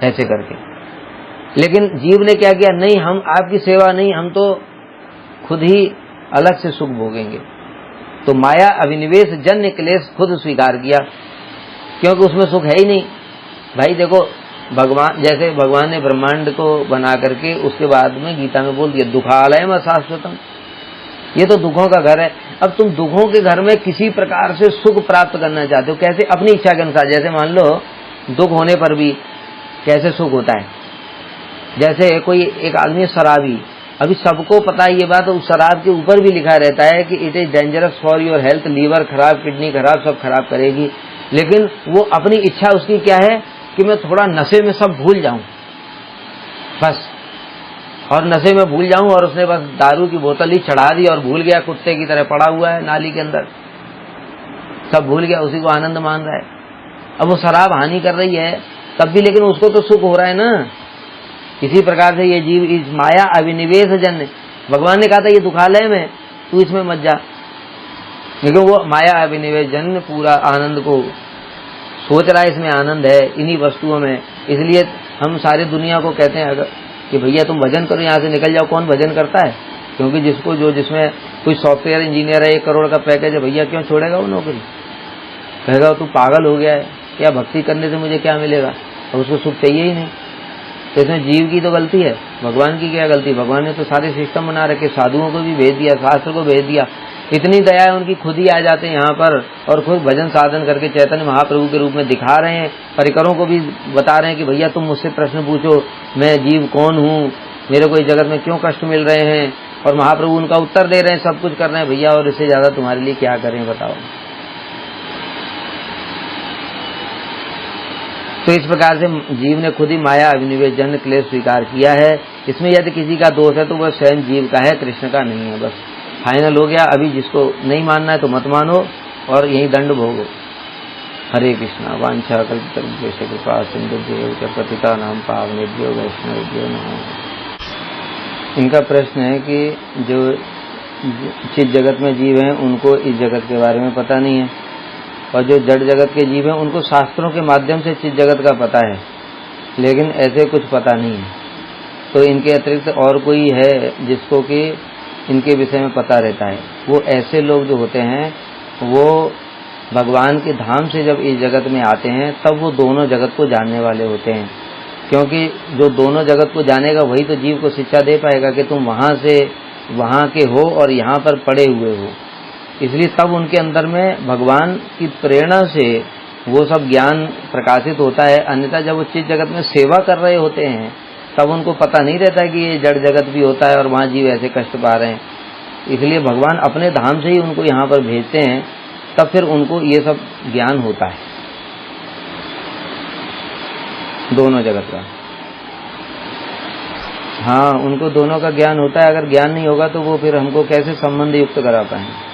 ऐसे करके। लेकिन जीव ने क्या किया, नहीं हम आपकी सेवा नहीं, हम तो खुद ही अलग से सुख भोगेंगे। तो माया अभिनिवेश जन्य क्लेश खुद स्वीकार किया, क्योंकि उसमें सुख है ही नहीं। भाई देखो, भगवान जैसे भगवान ने ब्रह्मांड को बना करके उसके बाद में गीता में बोल दिया दुखालयम अशाश्वतम, ये तो दुखों का घर है। अब तुम दुखों के घर में किसी प्रकार से सुख प्राप्त करना चाहते हो, कैसे? अपनी इच्छा के अनुसार। जैसे मान लो दुख होने पर भी कैसे सुख होता है, जैसे कोई एक आदमी शराबी, अभी सबको पता है ये बात, उस शराब के ऊपर भी लिखा रहता है कि it is dangerous for your health, liver खराब, किडनी खराब, सब खराब करेगी। लेकिन वो अपनी इच्छा उसकी क्या है कि मैं थोड़ा नशे में सब भूल जाऊं बस, और नशे में भूल जाऊं, और उसने बस दारू की बोतल ही चढ़ा दी और भूल गया, कुत्ते की तरह पड़ा हुआ है नाली के अंदर, सब भूल गया, उसी को आनंद मान रहा है। अब वो शराब हानि कर रही है तब भी, लेकिन उसको तो सुख हो रहा है ना। इसी प्रकार से ये जीव इस माया अभिनिवेश जन्य, भगवान ने कहा था ये दुखालय में, तू इसमें मत जा, लेकिन वो माया अभिनिवेश जन्य पूरा आनंद को सोच रहा है, इसमें आनंद है इन्हीं वस्तुओं में। इसलिए हम सारी दुनिया को कहते हैं अगर कि भैया तुम भजन करो, यहाँ से निकल जाओ। कौन भजन करता है? क्योंकि जिसको जो जिसमें कोई सॉफ्टवेयर इंजीनियर है, 1 करोड़ का पैकेज है, भैया क्यों छोड़ेगा वो नौकरी? कहेगा तू पागल हो गया है, क्या भक्ति करने से मुझे क्या मिलेगा, और उसको सुख चाहिए ही नहीं। तो इसमें जीव की तो गलती है, भगवान की क्या गलती? भगवान ने तो सारे सिस्टम बना रखे, साधुओं को भी भेज दिया, शास्त्र को भेज दिया, इतनी दया है उनकी, खुद ही आ जाते हैं यहाँ पर और खुद भजन साधन करके चैतन्य महाप्रभु के रूप में दिखा रहे हैं। परिकरों को भी बता रहे हैं कि भैया तुम मुझसे प्रश्न पूछो, मैं जीव कौन हूँ, मेरे को इस जगत में क्यों कष्ट मिल रहे हैं, और महाप्रभु उनका उत्तर दे रहे हैं, सब कुछ कर रहे हैं। भैया और इससे ज्यादा तुम्हारे लिए क्या करें बताओ। तो इस प्रकार से जीव ने खुद ही माया अभिनिवेश जन्य क्लेश स्वीकार किया है। इसमें यदि किसी का दोष है तो वह स्वयं जीव का है, कृष्ण का नहीं है। बस फाइनल हो गया। अभी जिसको नहीं मानना है तो मत मानो और यही दंड भोगो। हरे कृष्णा। वांछा कल्पतरुभ्यश्च कृपा सिन्धुभ्यो च पतितानां पावनेभ्यो वैष्णवेभ्यो नमः। इनका प्रश्न है कि जो चित जगत में जीव हैं उनको इस जगत के बारे में पता नहीं है, और जो जड़ जगत के जीव हैं उनको शास्त्रों के माध्यम से चित जगत का पता है, लेकिन ऐसे कुछ पता नहीं है। तो इनके अतिरिक्त और कोई है जिसको कि इनके विषय में पता रहता है। वो ऐसे लोग जो होते हैं वो भगवान के धाम से जब इस जगत में आते हैं तब वो दोनों जगत को जानने वाले होते हैं, क्योंकि जो दोनों जगत को जानेगा वही तो जीव को शिक्षा दे पाएगा कि तुम वहां से वहां के हो और यहाँ पर पड़े हुए हो। इसलिए तब उनके अंदर में भगवान की प्रेरणा से वो सब ज्ञान प्रकाशित होता है। अन्यथा जब वो चित जगत में सेवा कर रहे होते हैं तब उनको पता नहीं रहता कि ये जड़ जगत भी होता है और वहाँ जीव ऐसे कष्ट पा रहे हैं। इसलिए भगवान अपने धाम से ही उनको यहाँ पर भेजते हैं, तब फिर उनको ये सब ज्ञान होता है दोनों जगत का। हाँ, उनको दोनों का ज्ञान होता है। अगर ज्ञान नहीं होगा तो वो फिर हमको कैसे संबंध युक्त करा पाएंगे।